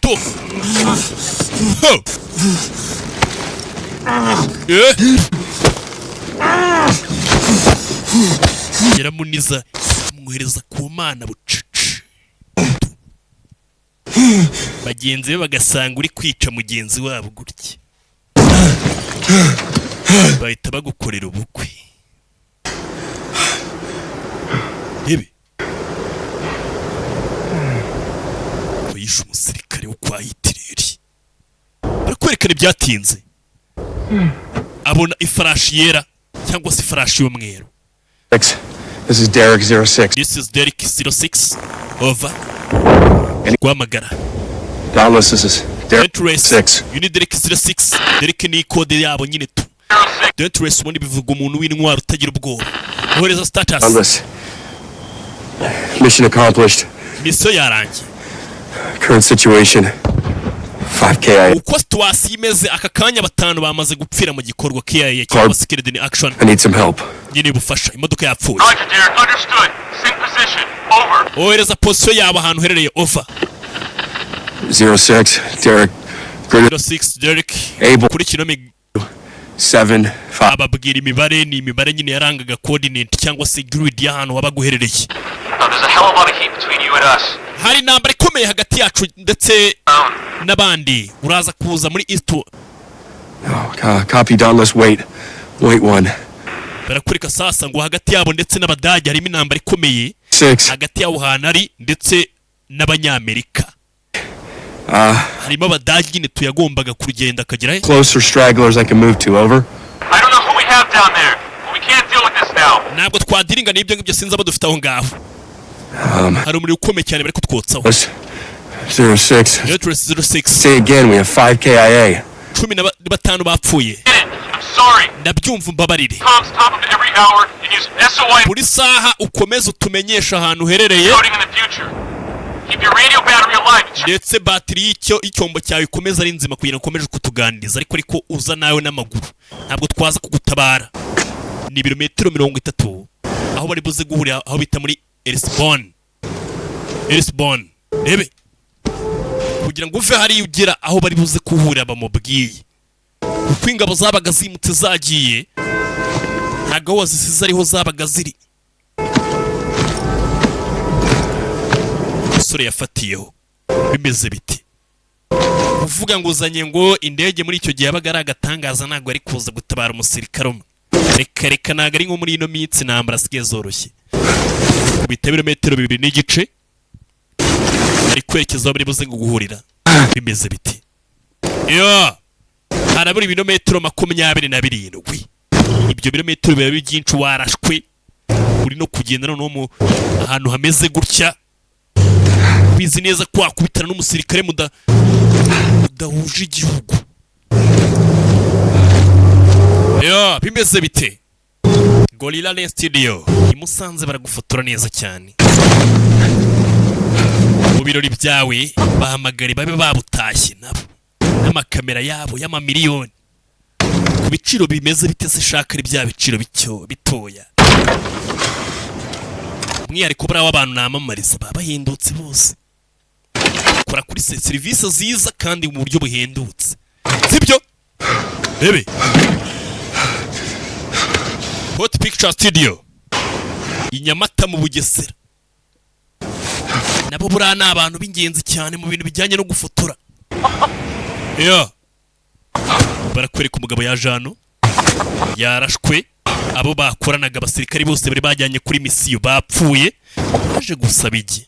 to yaramuniza amwohereza ku mana bucece bagenzi be bagasanga uri kwica mugenzi wabo gutya bahita bagukorera ubukwe ibi yishe umusirikare wo kwa Hitleri barakwerekana ibyatinze abona ifarashi yera cyangwa se ifarashi y'umweru. This is Derek 06. This is Derek 06. Over. Guhamagara. Dallas, this is Derek 06. You need Derek 06. Derek ni code yabo nyine tu. Don't race ubundi bivuga umuntu w'intwaro utagira ubwoba. Ohereza status. Dallas. Mission accomplished. Mission yarangiye. Current situation. 5 KIA. Uko situasi imeze aka kanya batanu bamaze gupfira mu gikorwa KIA cyangwa Security in Action. I need some help. Nyine bufasha imodoka yapfuye. Roger, Derek. Understood. Same position. Over. Ohereza position yabo ahantu herereye. Over. 06 Derek. 06 Derek. Able. Kuri kilometero 7 5. Ababwira imibare ni imibare nyine yarangaga coordinate cyangwa se grid y'ahantu wabaguherereye. There's a hell of a lot of heat between you and us. Hari intambara ikomeye hagati yacu ndetse n'abandi uraza kuza muri East. Copy Dallas. Wait 1. Barakurika sasa ngo hagati yabo ndetse n'abadage harimo intambara ikomeye hagati yabo hanari ndetse n'abanyamerika. Harimo abadage nyine tuyagombaga kugenda akagera Closer stragglers I can move to. Over. I don't know who we have down there, but we can't deal with this now. Ntabwo twadiringa n'ibyo ngibyo sinzi abo dufite aho ngaho. Hari umuriro ukomeye cyane bari kutwotsaho. 06. Say again, we have 5 KIA. 15 bapfuye. I'm sorry. Ndabyumva mbabarire. Tom's top of every hour and use SOI. Buri saha ukomeza utumenyesha ahantu herereye. Coding in the future. Keep your radio battery alive. Ndetse batiri icyombo cyawe ikomeza ari nzima kugira ngo ukomeje kutuganiriza ariko uza nawe n'amaguru. Ntabwo twaza kugutabara. Ni ibirometero 30 aho bari buze guhurira aho bita muri Erisbon. Rebe. Kugira ngo uve hari ugera aho bari buze kuhurira bamubwiye. Uko ingabo zabaga zimutse zagiye ntago wazisize ariho zabaga ziri. Sore yafatiyeho bimeze biti. Uvuga ngo uzanye ngo indege muri icyo gihe yabaga ari agatangaza ntago ari kuza gutabara umusirikare umwe. Reka ntago ari nko muri ino mitsi ntambara sigiye zoroshye. Kubita ibirometero 2 n'igice bari kwerekeza bari buze guhurira bimeze biti yo harabura ibirometero 27 ibyo birometero biba byinshi warashwe uri no kugenda no mu ahantu hameze gutya bizi neza ko wakubitana n'umusirikare mudahuje igihugu yo bimeze bite Gorilla Lens Studio imusanze baragufotora neza cyane mu birori byawe bahamagare babe babutashye nabo n'amakamera yabo y'amamiliyoni ku biciro bimeze bite se shaka ari bya biciro bitoya umwihariko bari w'abantu namamariza bahindutse bose kora kuri serivisi ziza kandi mu buryo buhendutse sibyo bebe Hot Picture Studio Inyamata mu Bugesera nabo bura na abantu b'ingenzi cyane mu bintu bijyanye no gufotora yo barakwereka umugabo ya Jano yarashwe abo bakoranaga abasirikari bose bari bajyanye kuri misiyo bapfuye baje gusaba igi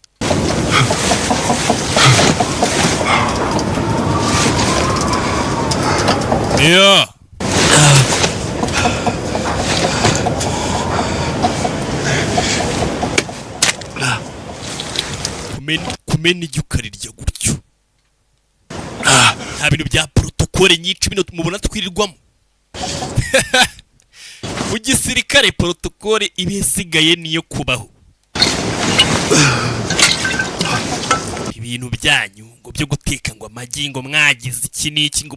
yo kumena igi ukarirya gutyo nta bintu bya protokole nyinshi bino mubona twirirwamo mu gisirikare protokole ibisigaye niyo kubaho ibintu byanyu ngo byo guteka ngo amagi ngo mwagize iki n'iki ngo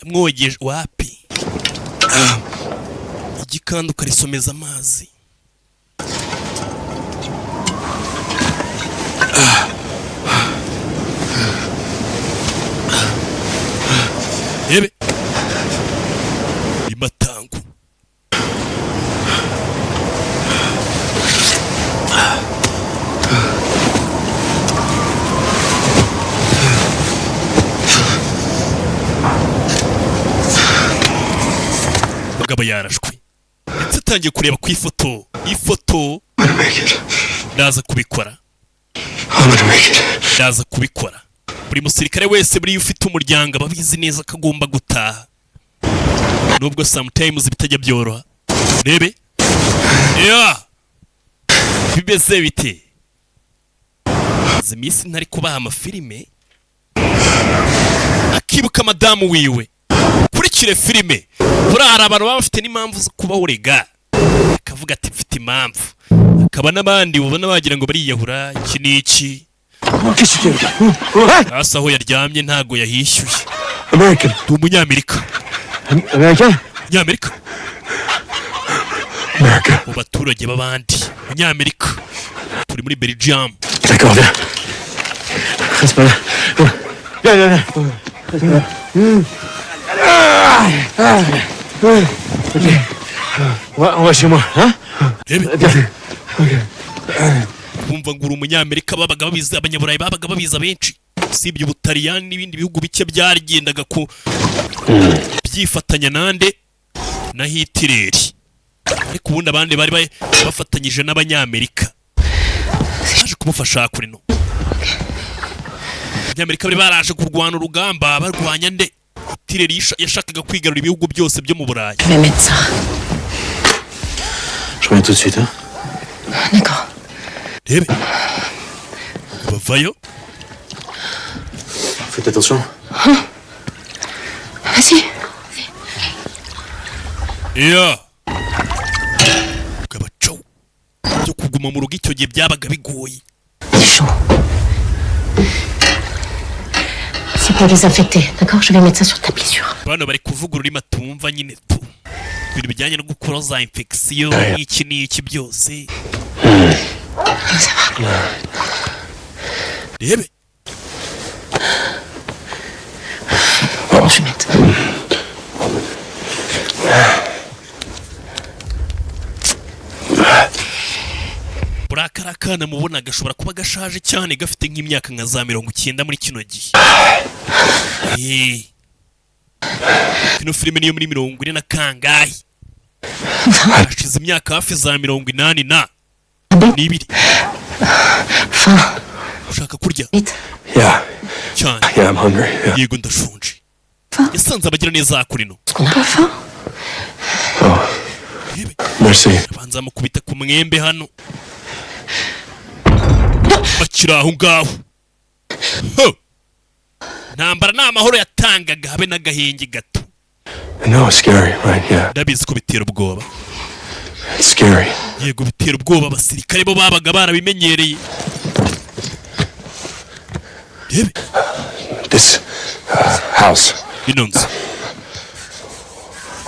mwogeje wapi igikanda ukarisomeza amazi Ebe Imatangu Mugabo yarashwe ndetse atangiye kureba ku ifoto ndaza kubikora buri musirikare wese buri ufite umuryango ababizi neza ko agomba gutaha nubwo sometimes bitajya byoroha rebe bimeze bite zimisi ntari kubaha amafilime akibuka madamu wiwe kurikire filime buri hari abantu baba bafite n'impamvu zo kubaho rega akavuga ati mfite impamvu akaba n'abandi ubona bagira ngo bariyahura iki n'iki hasi aho yaryamye ntago yahishyuye ndi umunyamerika mu baturage b'abandi umunyamerika turi muri Belgium kumva ngo uri umunyamerika babaga babizi abanyaburayi babaga babiza benshi usibye Ubutaliyani n'ibindi bihugu bike byarigendaga ku byifatanya nande na Hitler ariko ubundi abandi bari bafatanyije n'abanyamerika baje kumufasha kuri no abanyamerika bari baraje kurwana urugamba barwanya nde Hitler yashakaga kwigarura ibihugu byose byo mu Burayi Je reviens tout de suite, hein? D'accord. Rebe bavayo Faites attention. Vas-y. Kabacho byo kuguma mu rugo icyo gihe byabaga bigoye C'est pour désinfecter, d'accord? Je vais mettre ça sur ta blessure. Bano bari kuvuga ururimi tumva nyine tu ibintu bijyanye no gukora za infection iki n'iki byose Ça va. Rebe Je vais mettre. burakara kana mubona gashobora kuba gashaje cyane gafite nk'imyaka nka za 90 muri kino gihe kino filime niyo muri 40 na kangahe hashize imyaka hafi za 82 na nibiri ushaka kurya? Yeah. Cyane. Yeah, I'm hungry. Yeah. Yego ndashonje. Yasanze abagira neza kurino. Oh. Merci. Banza mukubita ku mwembe hano. Bakira aho ngaho. Ntambara n'amahoro yatangaga habe n'agahenge gato. No, it's scary, right? Yeah. Ndabizi ko bitera ubwoba. It's scary. Yego bitera ubwoba abasirikare bo babaga barabimenyereye. This house. Inonzi.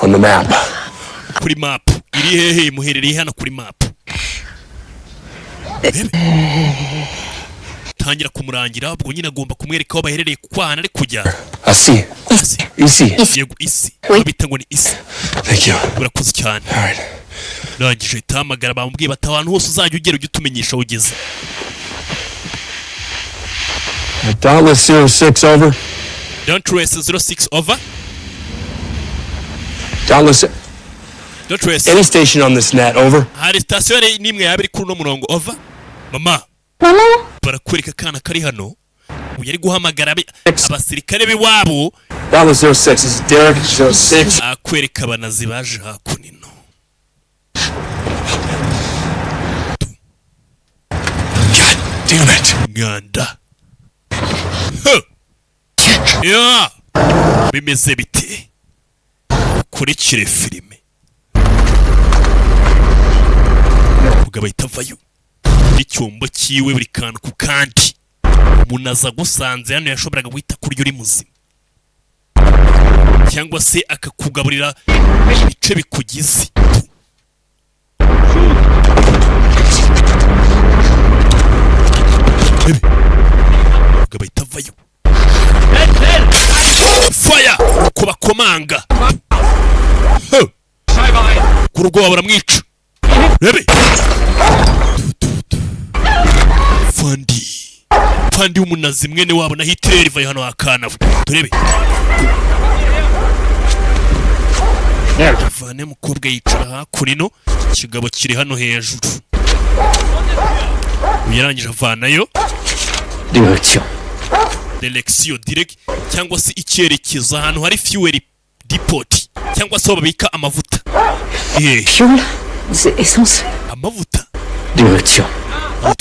On the map. Kuri map. Iri hehe muherereye hano kuri map. Tangira kumurangira ubwo nyine agomba kumwereka aho baherereye kukwana ari kujya. Asi. Isi. Yego isi. Babita ngo ni isi. Thank you. Urakoze cyane. All right. Rangije tamagara bamubwiye bati abantu hose uzajya ugera ujye utumenyesha ugeze. Dauntless 06 over. Dauntless 06 over. Dauntless. Dauntless. Any station on this net over. Hari station nimwe yabiri kuri no murongo over. Mama. Barakwereka kana kari hano. Uyari guhamagara abasirikare biwabo. Dauntless 06 is Derek 06. Akwereka abanazi baje hakunino. God damn it. Nganda. Yeah. Bimeze bite. Kurikire filime. Ugaba itavayo. Icyombo kiwe buri kantu ku kandi. Munaza gusanze hano yashoboraga guhita kuryo uri muzima. Cyangwa se akakugaburira ibice bikugize. Ugaba itavayo. Fire! Kubakomanga. Kurugo baramwica. Rebe. Fandi umunazi mwene wabo na Hitler vaye hano akana. Turebe. Vane mukobwa yicara hakurino. Kigabo kiri hano hejuru. Uyarangije avanayo. Direction direct cyangwa se icyerekezo ahantu hari fuel depot cyangwa se babika amavuta. Fuel, essence. Amavuta. Direction.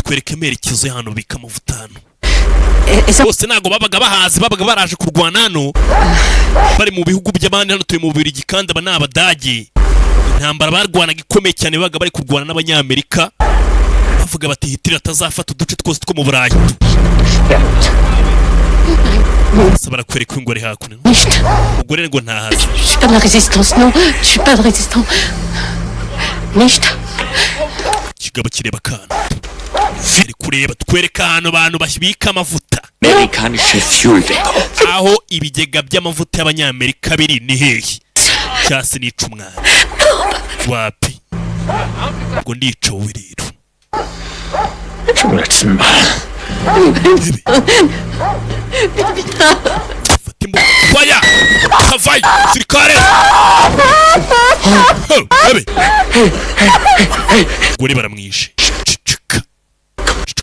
Twereke merekezo y'ahantu bika amavuta hano. Bose nago babaga bahazi babaga baraje kurwana hano. Bari mu bihugu by'abandi hano tuye mu Bubiligi kandi aba n'abadage. Intambara barwanaga ikomeye cyane babaga bari kurwana n'abanyamerika. Bavuga bati Hitler atazafata uduce twose two mu Burayi. Sabara kwereka ngo ari hakuno. Ugore ngo ntahazi. Je suis pas de la résistance, non. Je suis pas de résistant. Nicht. Kigabo kireba kana. Firi kureba twereka hano abantu bashyibika amavuta. Amerikanische Fuel Depot. Aho ibigega by'amavuta y'abanyamerika biri ni hehe? Cyase nica umwana. Wapi? Ngo ndica wowe rero. Fatimbo fire kavai sirikare gore baramwishe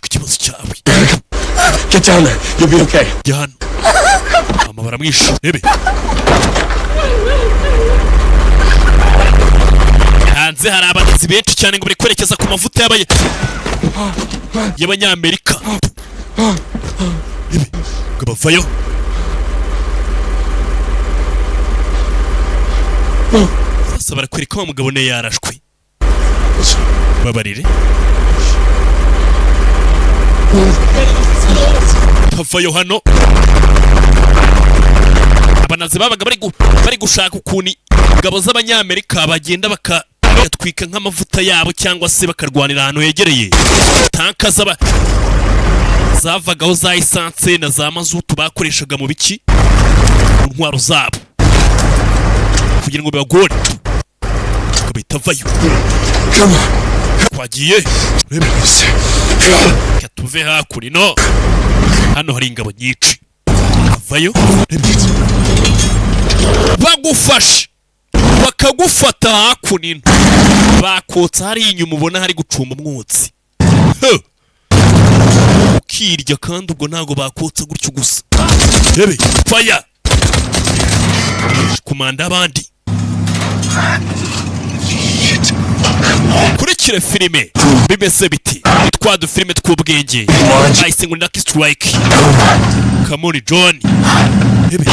ikibazo cyawe. Get down there, you'll be okay. Jana mama baramwishe rebe hanze hari abanazi benshi cyane ngo bari kwerekeza ku mavuta y'abanyamerika. Ngo bavayo. Sasa barakwereka wa mugabo ne yarashwe. Babarire. Bavayo hano. Abanazi babaga bari gushaka ukuni ingabo z'abanyamerika bagenda bakatwika nk'amavuta yabo cyangwa se bakarwanira ahantu hegereye. Tanka zavagaho za essence na za mazutu bakoreshaga mu biki mu ntwaro zabo kugira ngo bibagore. Kabita vayo. Kwagiye. Katuve hakurino. Hano hari ingabo nyinshi. Vayo. Bagufashe. Bakagufata hakunino. Bakotsa hari inyuma ubona hari gucumba umwotsi. ukirya kandi ubwo ntago bakotsa gutyo gusa. Hebe fire kumanda abandi. Kurikira filime bimeze biti twa du filime tw'ubwenge ayise ngo Lucky Strike. Come on John. Hebe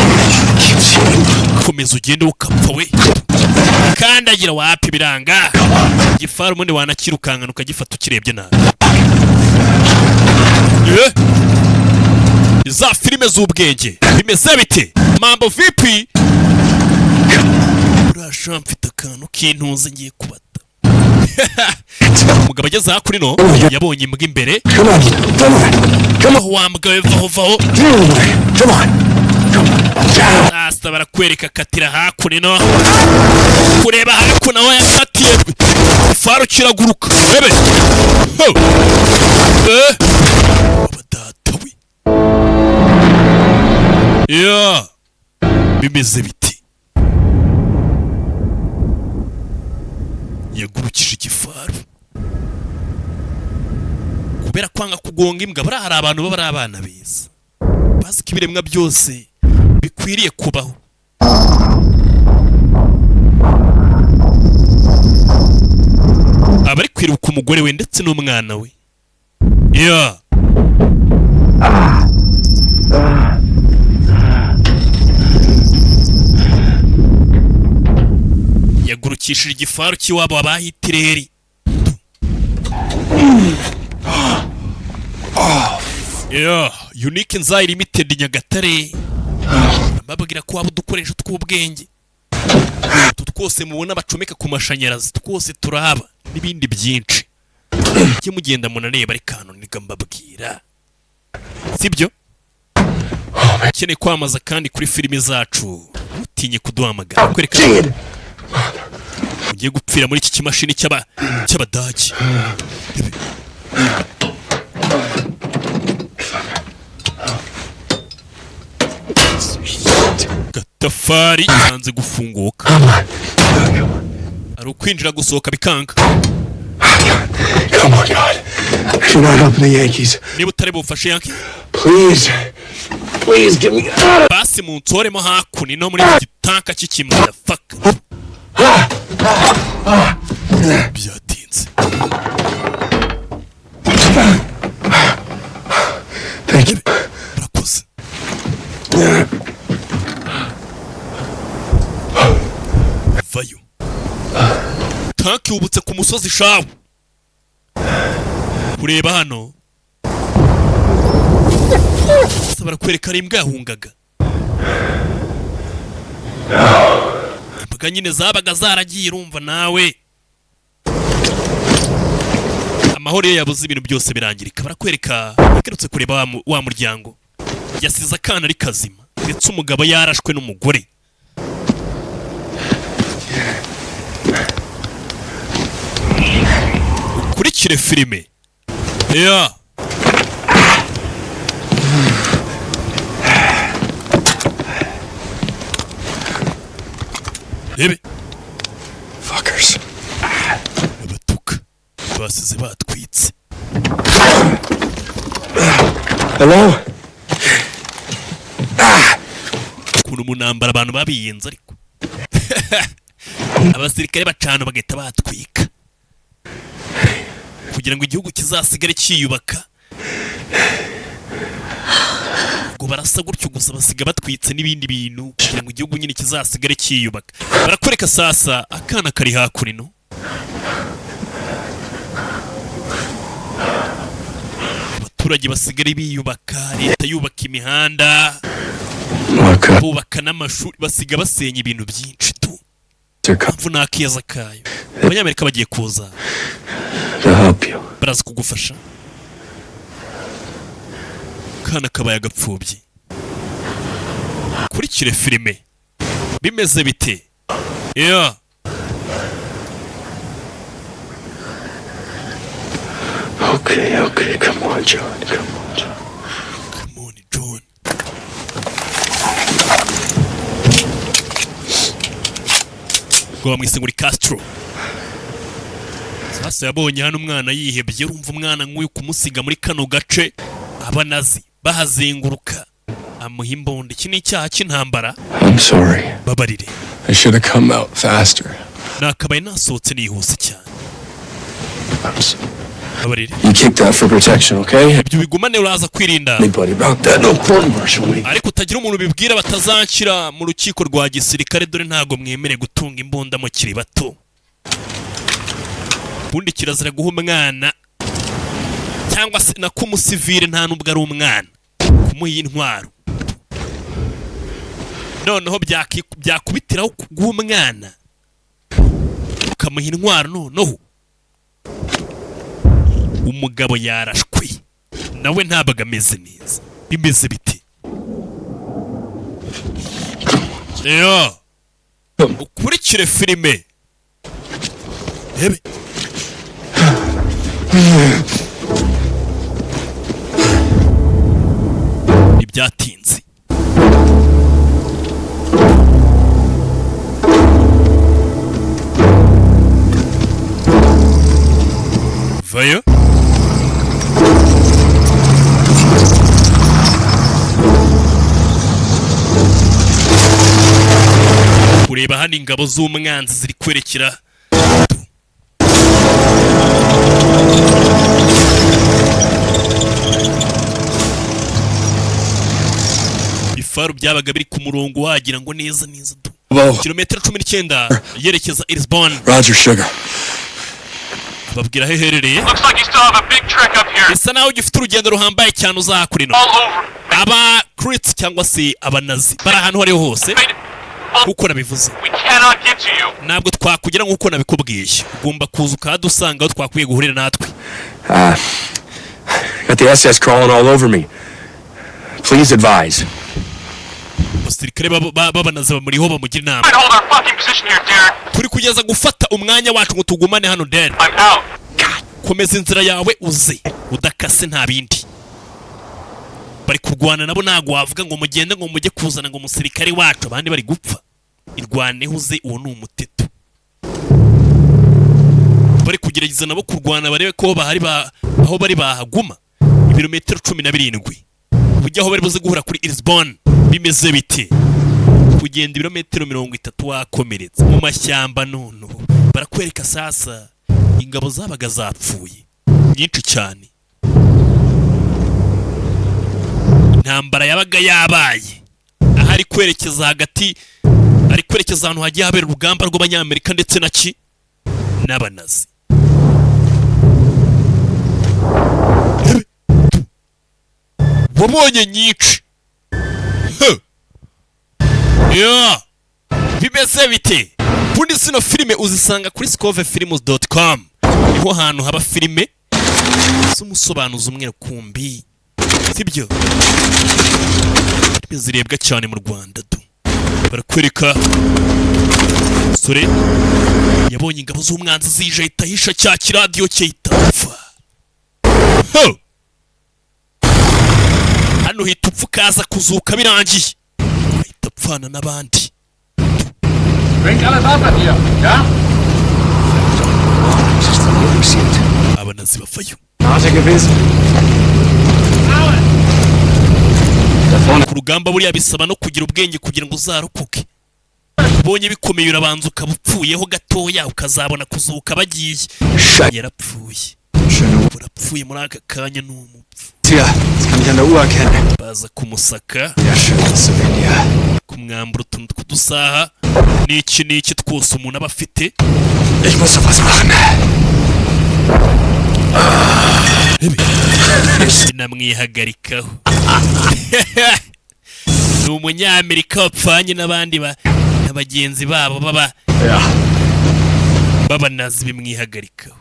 komeza ugende ukapfa we kandi agira wapi biranga gifaru mundi wanakirukangana ukagifata ukirebye nabi. Za filime z'ubwenge bimeze bite mambo vipi? Urasha mfite akantu kintuze ngiye kubata. Umugabo ageze hakuri no yabonye imbwa imbere. Wa mugabo vaho Asa barakwereka katira hakuri no kureba hakuno aho yakatiye ifaru kiraguruka. Bebe abadatawe ya bimeze biti. Yagurukije igifaru kubera kwanga kugonga imbwa. Bari hari abantu baba ari abana beza bazi ko ibiremwa byose bikwiriye kubaho. Abari kwiruka umugore we ndetse n'umwana we. Ya yagurukishije igifaru cy'iwabo abahitireri. Unique Nzai Limited Nyagatare bababwira ko waba udukoresho tw'ubwenge twose mubona bacomeka ku mashanyarazi twose turaba n'ibindi byinshi. Cyo mugenda munaneye bari kano niga mbabwira sibyo. Kene kwamaza kandi kuri filime zacu utinye kuduhamagara kwereka ugiye gupfira muri iki kimashini cy'abadage. Gatafari hanze gufunguka ari ukwinjira gusohoka bikanga. Come on, God. You're not helping the Yankees. Niba utari bufashe Yankee Please get me out. Basi munsoremo hakuni no muri gitanka cy'ikimada fuck. Byatinze. Thank you. Urakoze. Vayo. Tanki ubutse ku musozi shawe. Kureba hano. Sabara kwereka ari imbwa yahungaga. Imbaga nyine zabaga zaragiye urumva nawe. Amahoro ye yabuze ibintu byose birangirika. Barakwereka yagarutse kureba wa muryango. Yasize akana ari kazima. Ndetse umugabo yarashwe n'umugore. Kurikire filime. Ya. Ebe. Fuckers. Abatuka. Basize batwitse. Hello? Kuno munambara abantu babiyenza ariko. Abasirikare bacana bagahita batwika. Kugira ngo igihugu kizasigare cyiyubaka. Ngo barasa gutyo gusa basiga batwitse n'ibindi bintu kugira ngo igihugu nyine kizasigare cyiyubaka. Barakwereka sasa akana kari hakurino. Abaturage basigare biyubaka, leta yubaka imihanda, bubaka n'amashuri, basiga basenya ibintu byinshi tu. Mvu nakeza kayo. Abanyamerika bagiye kuza. Baraza kugufasha. Kana kabaye agapfubyi. Kurikire filime. Bimeze bite? Yeah. Okay, come on, John. Come on, John. Ngo bamwise ngo Castro. Maso yabonye hano umwana yihebye, urumva umwana nk'uyu kumusiga muri kano gace abanazi bahazenguruka amuha imbunda. Iki ni icyaha cy'intambara. I'm sorry. Babarire. I should have come out faster. Nakabaye nasohotse nihuse cyane. Babarire. You kicked out for protection, okay? Ibyo bigumane uraza kwirinda. Anybody about that? No court martial me. Ariko utagira umuntu bibwira batazanshyira mu rukiko rwa gisirikare, dore ntago mwemere gutunga imbunda mu kiri bato. Ubundi kirazira guha umwana cyangwa se na kumusivire nta nubwo ari umwana kumuha intwaro. Noneho byakubitiraho guha umwana ukamuha intwaro. Noneho umugabo yarashwe nawe ntabaga ameze neza. Bimeze bite? Yo ukurikire filime hebe. Ibyatinze. Vayo. Kureba hano ingabo z'umwanzi ziri kwerekera ifaru byabaga biri ku murongo wagira ngo neza neza du. Kilometero 19 yerekeza Lisbon. Roger, sugar. Babwira heherereye. Looks like you still have a big trek up here. Isa naho ugifite urugendo ruhambaye cyane uzakurino. Aba crits cyangwa se abanazi bari ahantu hariho hose kuko nabivuze. We cannot get to you. Ntabwo twakugera nkuko nabikubwiye. Ugomba kuza ukadusanga aho twakwiye guhurira natwe. Got the SS crawling all over me. Please advise. Musirikare babanaza bamuriho bamugira inama. Hold our fucking position here, Derek. Turi kugeza gufata umwanya wacu ngo tugumane hano Den. I'm out. Komeza inzira yawe uze udakase nta bindi. Bari kurwana nabo ntago wavuga ngo mugende ngo mujye kuzana ngo umusirikare wacu abandi bari gupfa. Irwane uze uwo ni umuteto. Bari kugerageza nabo kurwana barebe ko bahari aho bari bahaguma. Ibirometero 17. Ujya aho bari buze guhura kuri Lisbon. Bimeze biti. Kugenda ibirometero 30 wakomeretse mu mashyamba none. Barakwereka sasa ingabo zabaga zapfuye nyinshi cyane. Intambara yabaga yabaye. Ahari kwerekeza hagati ari kwerekeza ahantu hagiye habera urugamba rw'abanyamerika ndetse n'abanazi. Wabonye nyinshi. Yo bimeze bite? Kundi sino filime uzisanga kuri sikovefilms.com. Niho hantu haba filime z'umusobanuzi umwe kumbi. Sibyo? Zirebwa cyane mu Rwanda du. Barakwereka sore yabonye ingabo z'umwanzi zije itahisha cya kiradiyo cye itapfa. Hano hita upfukaza kuzuka birangiye. Itapfana n'abandi. Abanazi bafayo. Ku rugamba buriya bisaba no kugira ubwenge kugira ngo uzarokoke. Ubonye bikomeye urabanza ukabupfuyeho gatoya ukazabona kuzuka bagiye. Yarapfuye. Urapfuye muri aka kanya n'umupfu. Baza kumusaka. Kumwambura utuntu tw'udusaha n'iki twose umuntu aba afite. Sinamwihagarikaho. Ni umunyamerika wapfanye n'abandi n'abagenzi babo babanazi bimwihagarikaho.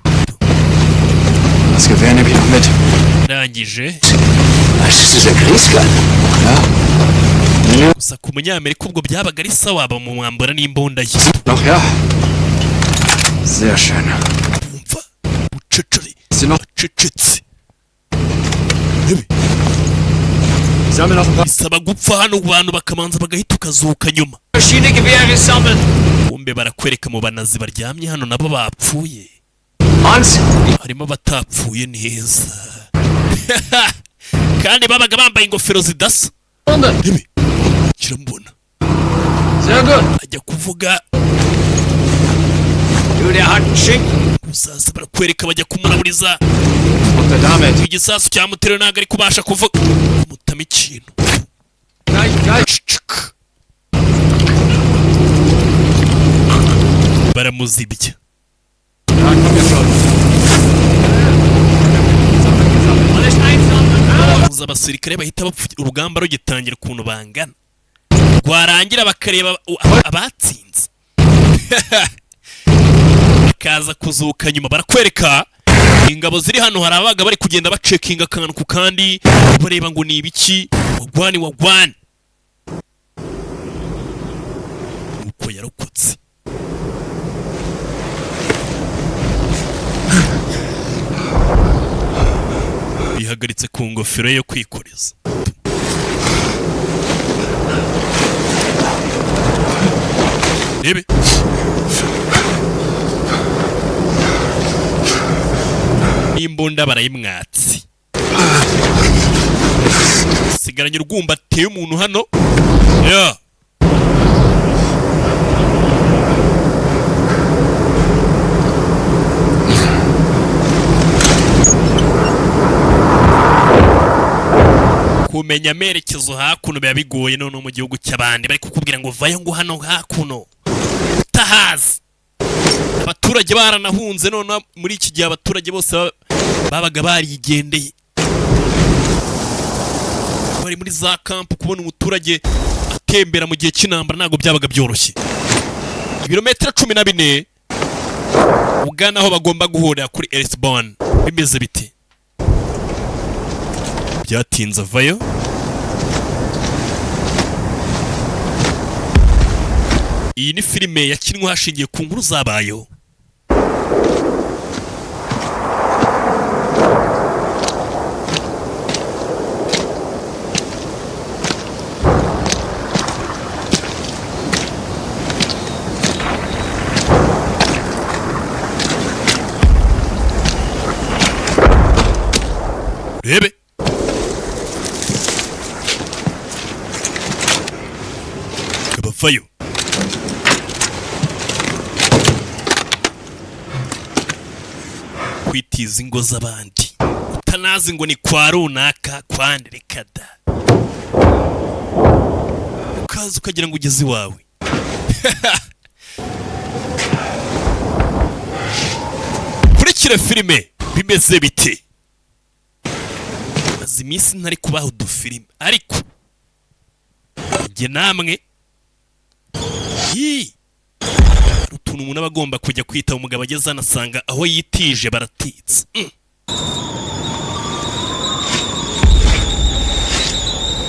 Ndangije gusa ku munyamerika ubwo byabaga ari sawa bamumwambura n'imbunda ye. Umva ucecere cecetse. Bisaba gupfa hano abantu bakamanza bagahita ukazuka nyuma. Kumbe barakwereka mu banazi baryamye hano nabo bapfuye. Hans? Harimo batapfuye neza. Kandi babaga bambaye ingofero zidasa. Ibi kirambona. Sehr gut. Ajya kuvuga Du, der hat einen Schick. Musaza barakwereka bajya kumuraburiza. Und der Dame. Igisasu cyamutera ntago ari kubasha kuvuga. Mutama ikintu. Gleich. Baramuzibya. Muza abasirikare bahita bapfa urugamba rugitangira ukuntu bangana. Rwarangira bakareba abatsinze. Kaza kuzuka nyuma barakwereka ingabo ziri hano hari abaga bari kugenda bacekinga akantu ku kandi bareba ngo ni ibiki wagwani uko yarokotse. Bihagaritse ku ngofero yo kwikoreza. Rebe imbunda barayimwatsi. Sigaranye urugumba ateye umuntu hano. Yeah. Kumenya amerekezo hakuno biba bigoye none mu gihugu cy'abandi bari kukubwira ngo vayo ngo hano hakuno utahazi. Abaturage baranahunze none muri iki gihe abaturage bose babaga barigendeye. Bari muri za kampu kubona umuturage atembera mu gihe cy'intambara ntago byabaga byoroshye. Ibirometero 14 ugana aho bagomba guhurira kuri Eastbourne bimeze bite? Byatinze avayo. Iyi ni filime yakinwe hashingiye ku nkuru zabayo. Rebe kabavayo. Kwitiza ingo z'abandi utanazi ngo ni kwa runaka kwandereka da. Ukaza ukagira ngo ugeze iwawe. Kurikira filime bimeze bite? Maze iminsi ntari kubaho udufilime ariko njye namwe utuntu umuntu aba agomba kujya kwita umugabo ageze anasanga aho yitije baratitse.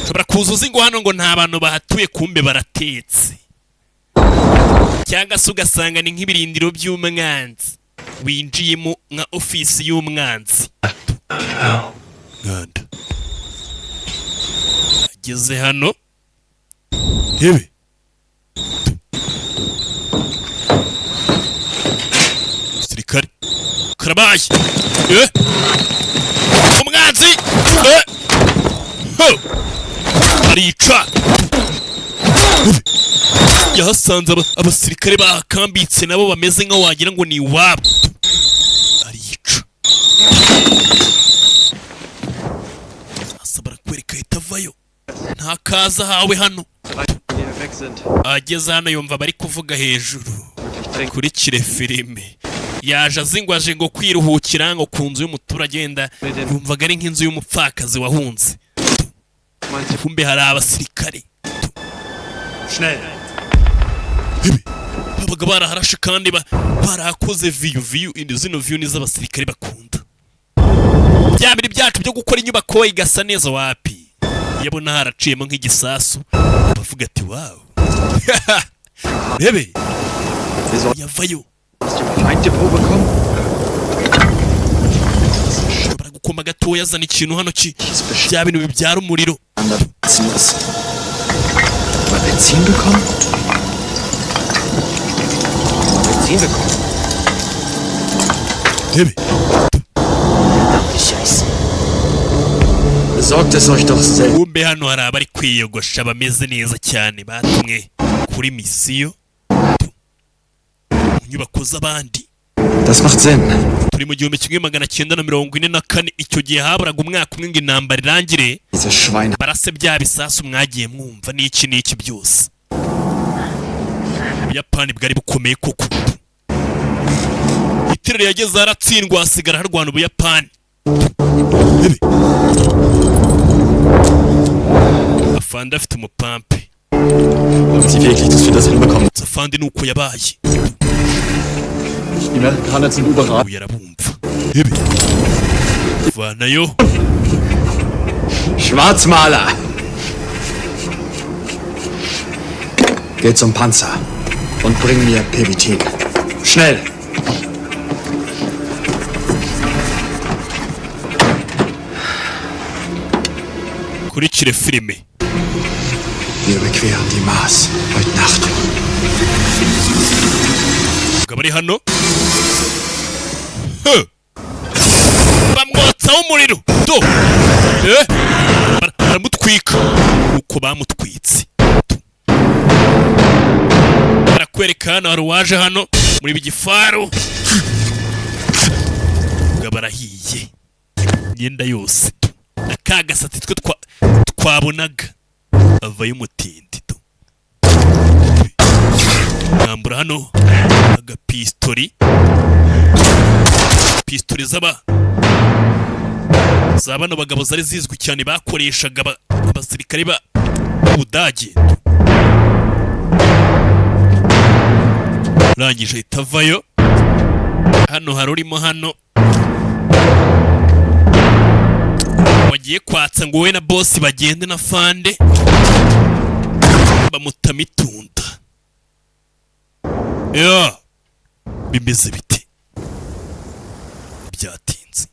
Ushobora kuzuza ingo hano ngo nta bantu bahatuye kumbe baratetse, cyangwa se ugasanga ni nk'ibirindiro by'umwanzi winjiyemo nka ofisi y'umwanzi. Nganda ageze hano yewe sirikare karabaye umwanzi arica. Yahasanze abasirikare bakambitse nabo bameze nka wagira ngo ni iwabo. Arica asabara kwereka itavayo nta kaza hawe hano. Ageze hano yumva bari kuvuga hejuru kuri kire filime. Yaje azingwaje ngo kwiruhukira ngo ku nzu y'umuturage wenda yumvaga ari nk'inzu y'umupfakazi wahunze. Kumbe hari abasirikare babaga baraharashe kandi barakoze viyu indi zino viyu ni z'abasirikare bakunda. Bya biri byacu byo gukora inyubako igasa neza wapi yabona haraciyemo nk'igisasu bavuga ati wow. Bebe yavayo baragukoma gatoya yazana ikintu hano bya bintu bibyara umuriro. Besorgt es euch doch selbst. Kumbe hano hari abari kwiyogosha bameze neza cyane batumwe kuri misiyo nyubako z'abandi. Das macht Sinn. Turi mu 1944 icyo gihe haburaga umwaka umwe ngo intambara irangire. Barase bya bisasu mwagiye mwumva n'iki byose. Ubuyapani bwari bukomeye koko. Hitler yageze aratsindwa hasigara harwana Ubuyapani. Afande afite umupampe. Sie wirklich, dass wir das hinbekommen. Afande nuko yabaye. Die Amerikaner sind überall. Vanayo. Schwarzmaler. Geh zum Panzer und bring mir Pervitin. Schnell. Kurikire filime. Wir überqueren die Mars heute Nacht. Gabari hano. Bamwotsaho umuriro. Do. Baramutwika. Uko bamutwitse. Barakwereka hano hari uwaje hano muri bigifaru. Gabarahiye. Myenda yose. Akagasati twe twabonaga avayo umutindi. Nambura hano agapistori. Pistori zabano bagabo zari zizwi cyane bakoreshaga abasirikare ba Budage. Rangije itavayo. Hano harurimo hano. Wagiye kwatsa ngo we na boss bagende na fande. Bamutamitunda. Ya. Bimeze bite? Byatinze.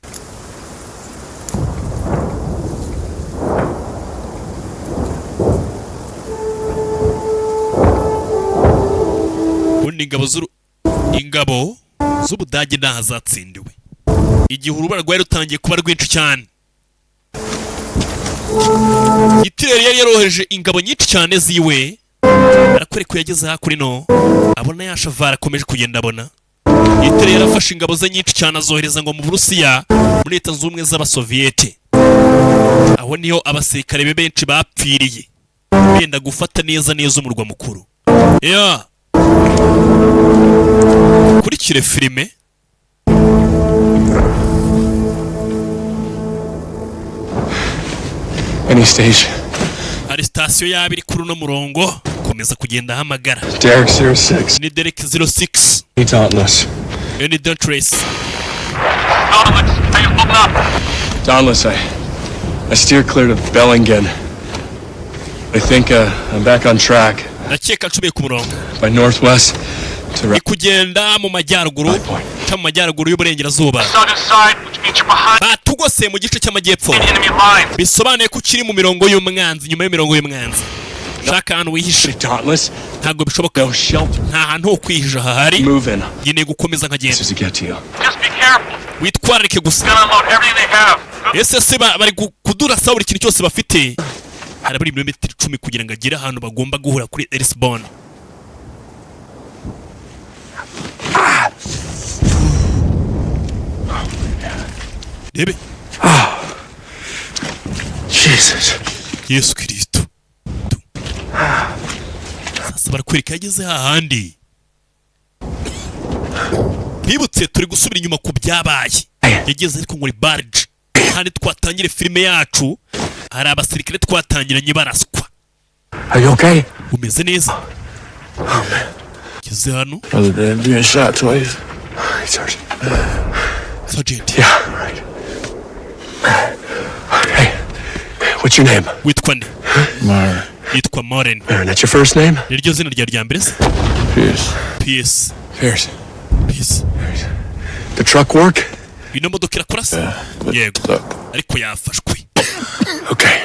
Undi ingabo z'Ubudage ntahazatsindiwe. Igihe urubara rwari rutangiye kuba rwinshi cyane. Hitler yari yaroheje ingabo nyinshi cyane ziwe. Arakwereka yageze hakuri no. Abona yashavara akomeje kugenda abona. Hitler yarafashe ingabo ze nyinshi cyane azohereza ngo mu Burusiya muri Leta Zunze Ubumwe z'Abasoviyete. Aho niho abasirikare be benshi bapfiriye. Benda gufata neza umurwa mukuru. Ya. Kurikire filime. Any station. Hari station yabiri kuri no murongo komeza kugenda hamagara. Derek 06. Ni Derek 06. He dauntless. Any don't trace. Dauntless, how you holding up? Dauntless, I steer clear to Bellingen. I think I'm back on track. Nakeka ncubiye ku murongo. By northwest to kugenda mu majyaruguru cyangwa mu majyaruguru y'uburengerazuba. Batugose mu gice cy'amajyepfo. Bisobanuye ko ukiri mu mirongo y'umwanzi, nyuma y'imirongo y'umwanzi. Shaka ahantu wihishe. Ntabwo bishoboka. Nta hantu ho kwihisha hahari. Ngiye gukomeza nkagenda. Witwararike gusa. Ese se bari kudurasa buri kintu cyose bafite. Haraburi milimetero 10 kugira ngo agere ahantu bagomba guhura kuri Lisbon. Debe. Jesus. Yesu Kristo. Sasa barakwereka yageze hahandi. Bibutse turi gusubira inyuma ku byabaye. Yageze ariko muri barge. Handi twatangire filime yacu. Hari abasirikare twatangiranye baraswa. Are you okay? Umeze neza? Oh man. Kize hano? Brother Dan being shot twice. Sergeant. Sergeant. Yeah, right. Hey, what's your name? Witwa nde? Mar. Yitwa Maren. Maren, that's your first name? Niryo zina rya mbere se? Pierce. Pierce. Pierce. Pierce. The truck work? Ino modoka irakora se? Yego. Ariko yafashwe. Okay.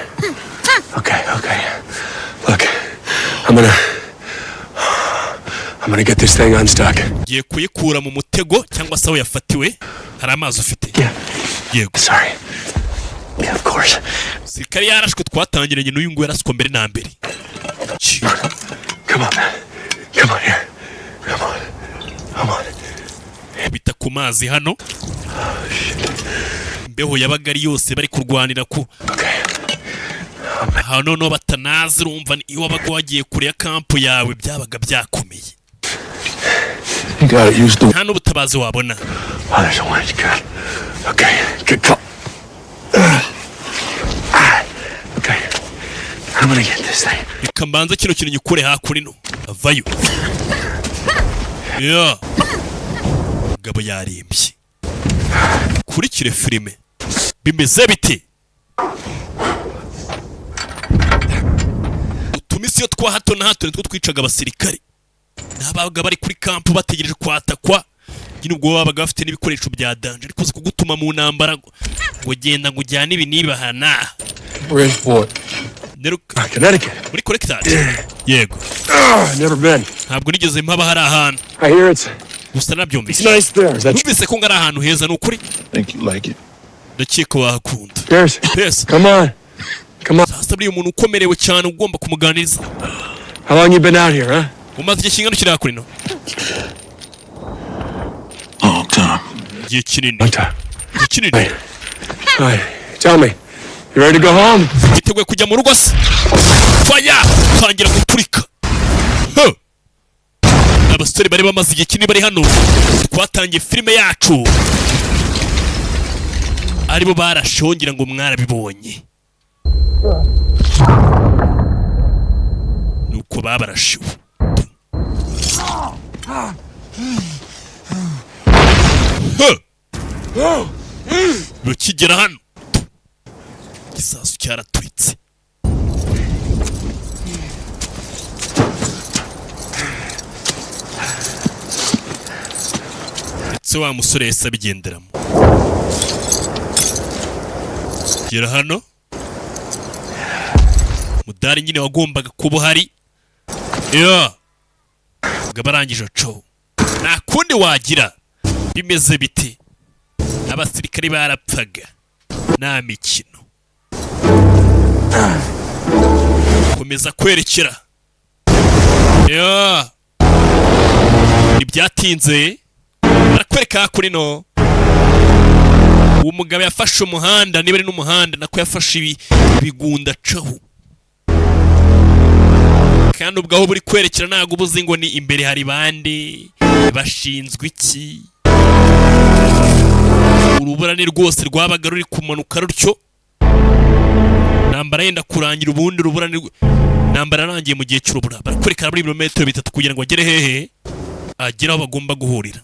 I'm gonna get this thing unstuck. Giye kuyikura mu mutego cyangwa se aho yafatiwe. Hari amazi ufite? Yego. Sorry. Yeah, of course. Sikari yarashwe twatangiranye n'uyu nguyu yaraswe mbere na mbere. Come on. Come on here. Come on. Come on. Bita ku mazi hano. Mbeho yabaga ari yose bari kurwanira ku. Hano no batanazi urumva iyo wabaga wagiye kure ya kampu yawe byabaga byakomeye. You gotta use the. Hano butabazi wabona. Oh, there's a wedge. Good. Okay. Good call. Okay. I'm gonna get this thing. Ikambanza kino kintu nyukure hakurino. Avayo. Yeah. Gabo yarembye. Kurikire filime. Bimeze bite? Utumisiyo twa hato na hato nitwo twicaga abasirikare. Nabaga bari kuri kampu bategereje kwatakwa. Nyine ubwo babaga bafite n'ibikoresho bya danger ariko kugutuma mu ntambara ngo genda ngo ujyane ibi nibahana. Bridgeport. Connecticut. Muri Connecticut. Yego. Never been. Ntabwo nigeze mpaba hari ahantu. I hear it's. Gusa nabyumvise. It's nice there. Numvise ko ngari ahantu heza n'ukuri. Think you like it. Ndakeka wakunda. Yes. Come on. Come on. Sasa buri umuntu ukomerewe cyane ugomba kumuganiriza. How long you been out here, huh? Umaze igihe kingana kiri hakurino? Long time. Igihe kinini. Long time. Igihe kinini. All right. Tell me. You ready to go home? Witeguye kujya mu rugo se? Fire! Tangira guturika. Abasore bari bamaze igihe kinini bari hano. Twatangiye filime yacu. Aribo barashongira ngo mwarabibonye. Nuko babarashiwe. Bakigera hano. Igisasu cyaraturitse. Se wa musore yese abigenderamo. Gera hano. Mudari nyine wagombaga kuba hari. Gabarangije co. Nta kundi wagira. Bimeze bite? Abasirikari barapfaga. Nta mikino. Komeza kwerekera. Ibyatinze. Barakwereka kuri no. Umugabo yafashe umuhanda niba ari n'umuhanda nako yafashe ibigunda caho. Kandi ubwo aho buri kwerekera ntago ubuzi ngo ni imbere hari bande bashinzwe iki. Uruburane rwose rwabaga ruri kumanuka rutyo. Nambara yenda kurangira ubundi uruburane nambara rangiye mu gihe cy'urubura. Barakwereka muri ibirometero 3 kugira ngo agere hehe agera aho bagomba guhurira.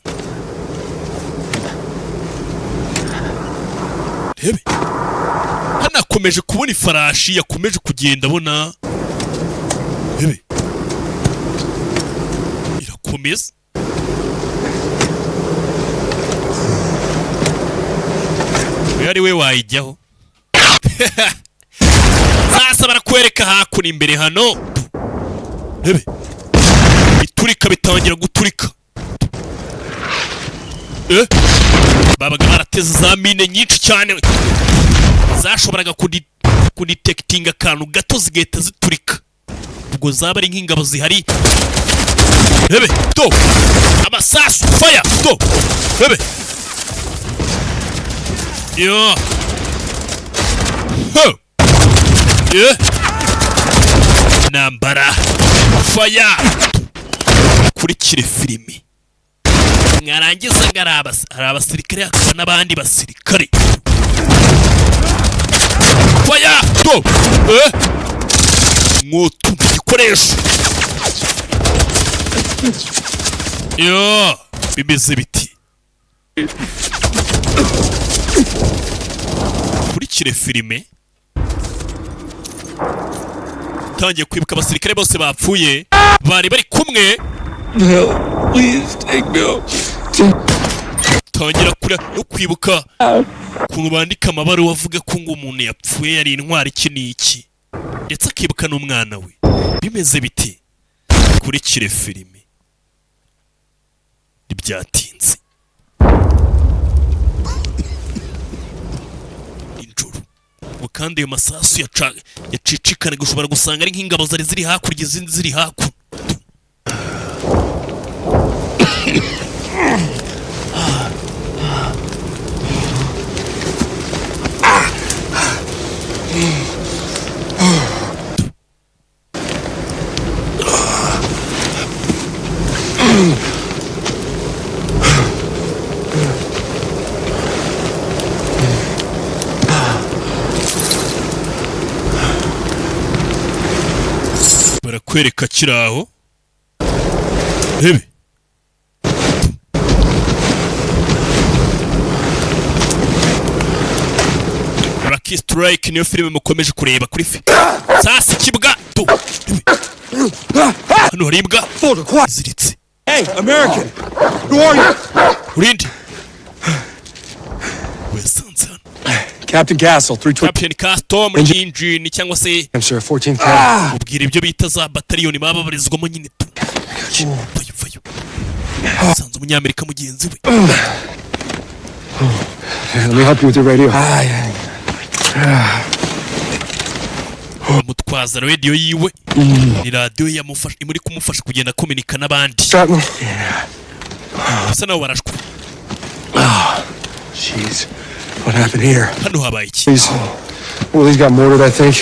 Hebe. Hanakomeje kubona ifarashi yakomeje kugenda abona. Hebe. Irakomeza. Yari we wayijyaho. Sasa barakwereka hakuno imbere hano. Hebe. Biturika bitangira guturika. Babaga barateze za mine nyinshi cyane. Zashoboraga kudetectinga akantu gato zigahita ziturika. Ubwo zaba ari nk'ingabo zihari. Hebe, to. Amasasu, fire, to. Hebe. Nambara. Fire. Kurikire filimi. Mwarangiza hari abasirikare hakaba n'abandi basirikare. Fire. To. Mwotu igikoresho. Bimeze biti. Kurikire filime. Tangiye kwibuka abasirikare bose bapfuye bari bari kumwe. Please take me home. Tangira no kwibuka ukuntu bandika amabaruwa avuga ko ngo umuntu yapfuye yari intwari iki n'iki. Ndetse akibuka n'umwana we. Bimeze biti. Kurikire filime. ntibyatinze injuru ngo kandi ayo masasu yacicikana gushobora gusanga ari nk'ingabo zari ziri hakurya izindi ziri hakuno barakwereka kiraho hebe Rocky Strike niyo filime mukomeje kureba kuri sasa kibwa tu hano hari imbwa ziritse. Hey, American! Who are you? Urindi wesanze hano Captain Castle, 320. Captain Castle engine cyangwa se I'm sir, 14th Cav. ubwira ibyo bita za bataliyoni baba barizwamo nyine tu vayo sanze umunyamerika mugenzi we. Let me help you with your radio. Mutwaza radio yiwe ni radio yamufasha imuri kumufasha kugenda komunika n'abandi. Usa nawe warashwe. Jeez, what happened here? Hano habaye iki? Well, he's got murdered, I think.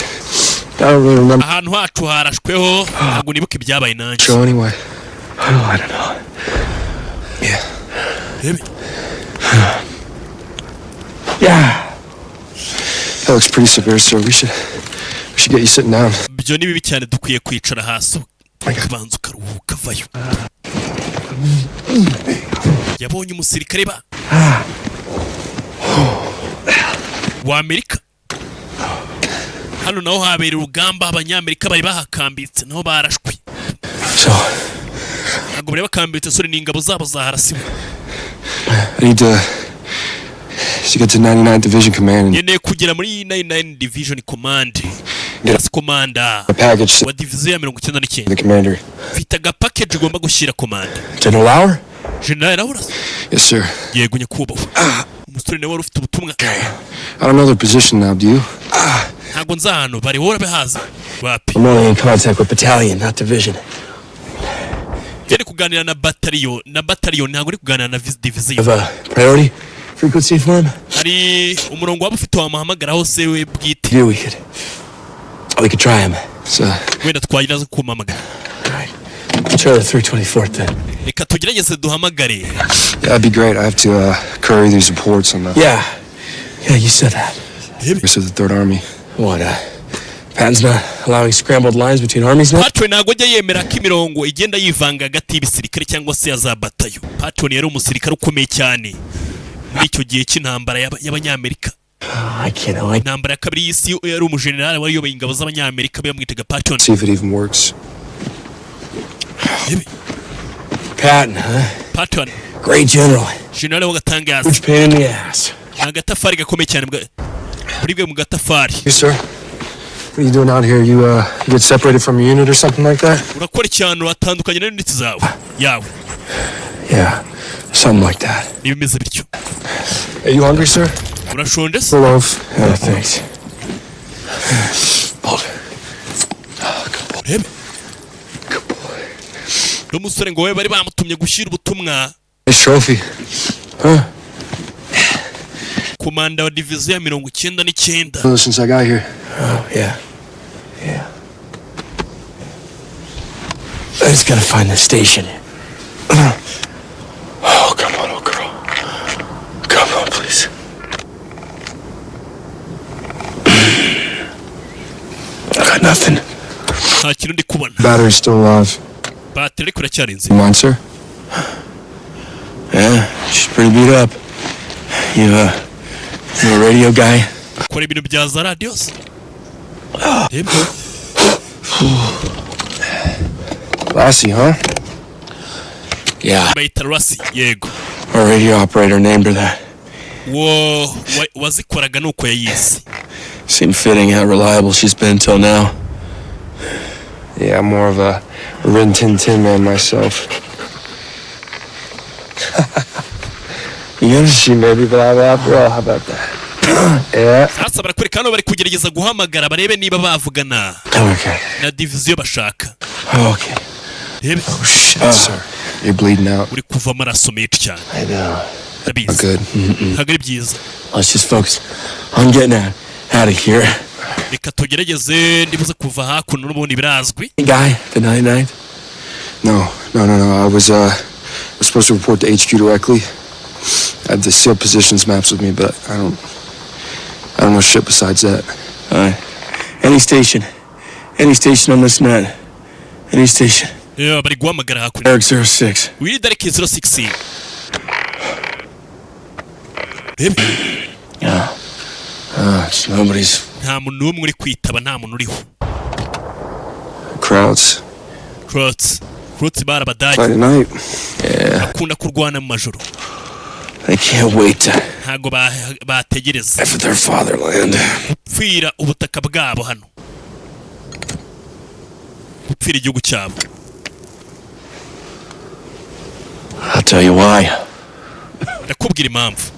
I don't really remember. Ahantu hacu harashweho ntabwo nibuka ibyabaye nanjye. So anyway, I don't know. Yeah. Yeah. That looks pretty severe, sir. We should get you sitting down. Byo ni bibi cyane dukwiye kwicara hasi. Kabanza ukaruhuka vayo. Yabonye umusirikare ba wa Amerika. Hano naho habera urugamba abanyamerika bari bahakambitse naho barashwe. So, ntabwo bari bakambitse sore n'ingabo zabo zaharasiwe. I need to get to 99 Division Command. Yene kugera muri 99 Division Command. Yes, commander. A package. Wa division ya 99. The commander. Fita ga package ugomba gushyira command. General Lauer? General Lauer? Yes, sir. Yego nyakubahwa. Umusore nawe ufite ubutumwa. I don't know their position now, do you? Ntabwo nza hano bari wora behaza. Wapi? I'm only in contact with battalion, not division. Yene kuganira na battalion, ntabwo uri kuganira na division. Have a priority frequency for him? Hari umurongo waba ufite wamuhamagara hose we bwite. Yeah, we could try him. So, wenda twagira zo kumamagara. Charlie 324th then. Reka tugerageze duhamagare. Yeah, that'd be great. I have to curry these reports on the... Yeah, you said that. This is the 3rd Army. What, Patton's not allowing scrambled lines between armies now? Patton ntabwo ajya yemera ko imirongo igenda yivanga hagati y'ibisirikare cyangwa se za batayo. Patton yari umusirikare ukomeye cyane muri icyo gihe cy'intambara y'abanyamerika. Intambara ya kabiri y'isi yari umujenerali wari yoboye ingabo z'abanyamerika bamwitaga Patton. See if it even works. Patton, huh? Patton. Great general. General w'agatangaza. Which pain in the ass. Agatafari gakomeye cyane muri bwe mu gatafari. Yes, sir. What are you doing out here? You get separated from your unit or something like that? Urakora icyano watandukanye n'inditsi zawe yawe. Yeah, something like that. Nibimeze bityo. Are you hungry, sir? Urashonje se? Full of. Yeah, thanks. Hold it. Good boy. N'umusore ngo we bari bamutumye gushyira ubutumwa. Nice trophy. Huh? Komanda wa division ya 99. Well, since I got here. Oh, yeah. I just gotta find the station. Oh, come on, old girl. Come on, please. I got nothing. Nta kintu ndi kubona. Battery's still alive. Battery kuracyarinze. You mind, sir? Yeah, she's pretty beat up. You a radio guy? Kora ibintu bya za radios. Lassie, huh? Yeah. Baita Lassie, yego. Our radio operator named her that. Wazikoraga nuko yayise. Seemed fitting how reliable she's been till now. Yeah, I'm more of a Rin Tin Tin man myself. You're gonna shoot maybe, but after all, how about that? Yeah. Sasa barakwereka hano bari kugerageza guhamagara barebe niba bavugana. Okay. Na division bashaka. Okay. Rebe. Oh shit, sir. You're bleeding out. Uri kuva amaraso menshi cyane. I know. Not good. Ntabwo ari byiza. Let's just focus on getting out of here. Reka tugerageze ndibuze kuva hakuno n'ubundi birazwi. Guy, the 99th? No. I was supposed to report to HQ directly. I have the SEAL positions maps with me, but I don't know shit besides that. Any station on this net. Any station. Yeah, bari guhamagara hakuno. Eric 06. We need Eric 06. Baby. Yeah. It's nobody's. Nta muntu n'umwe uri kwitaba, nta muntu uriho. Crowds barabadaye. Friday night. Yeah. Akunda kurwana mu majoro. They can't wait to ntago bategereza for their fatherland. Pfira ubutaka bwabo hano. Pfira igihugu cyabo. I'll tell you why. Ndakubwira impamvu.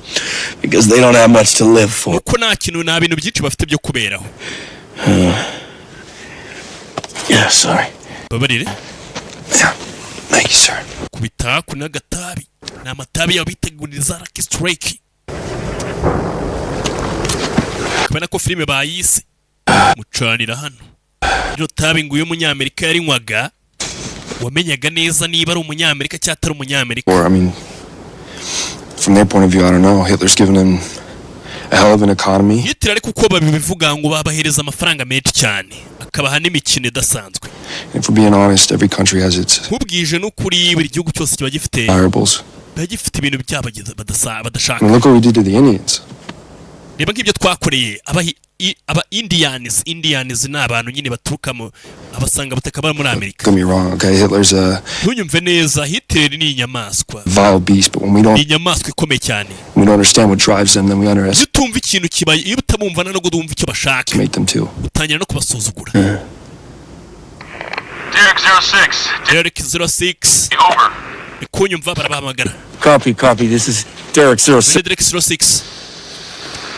Because they don't have much to live for. Uko nta kintu nta bintu byinshi bafite byo kuberaho. Yeah, sorry. Babarire. Yeah. Thank you, sir. Kubita kuna gatabi. Na amatabi yabitegurira Rocky Strike. Kubona ko filime bayise mucanira hano. Iyo tabi nguye umunyamerika yarinywaga wamenyaga neza niba ari umunyamerika cyangwa atari umunyamerika. Or I mean, from their point of view, I don't know. Hitler's given them a hell of an economy. Hitler ariko uko babivuga ngo babahereza amafaranga menshi cyane akabaha n'imikino idasanzwe. If we're being honest, every country has its Mubwije no kuri buri gihugu cyose kiba gifite variables. Bagifite ibintu byabageza badashaka. Look what we did to the Indians. Reba nk'ibyo twakoreye aba Indians ni abantu nyine baturukamo abasanga bataka bari muri Amerika. Don't get me wrong, okay? Hitler's Ntunyumve neza, Hitler ni inyamaswa. Vile beast, but when we don't inyamaswa ikomeye cyane. We don't understand what drives them, then we underestimate. Tumva ikintu kibaye, iyo utamumva nano gudumva icyo bashaka. Make them too. Utangira no kubasuzugura. Derek 06. Derek 06. Over. Kunyumva barabahamagara. Copy. This is Derek 06. Derek 06.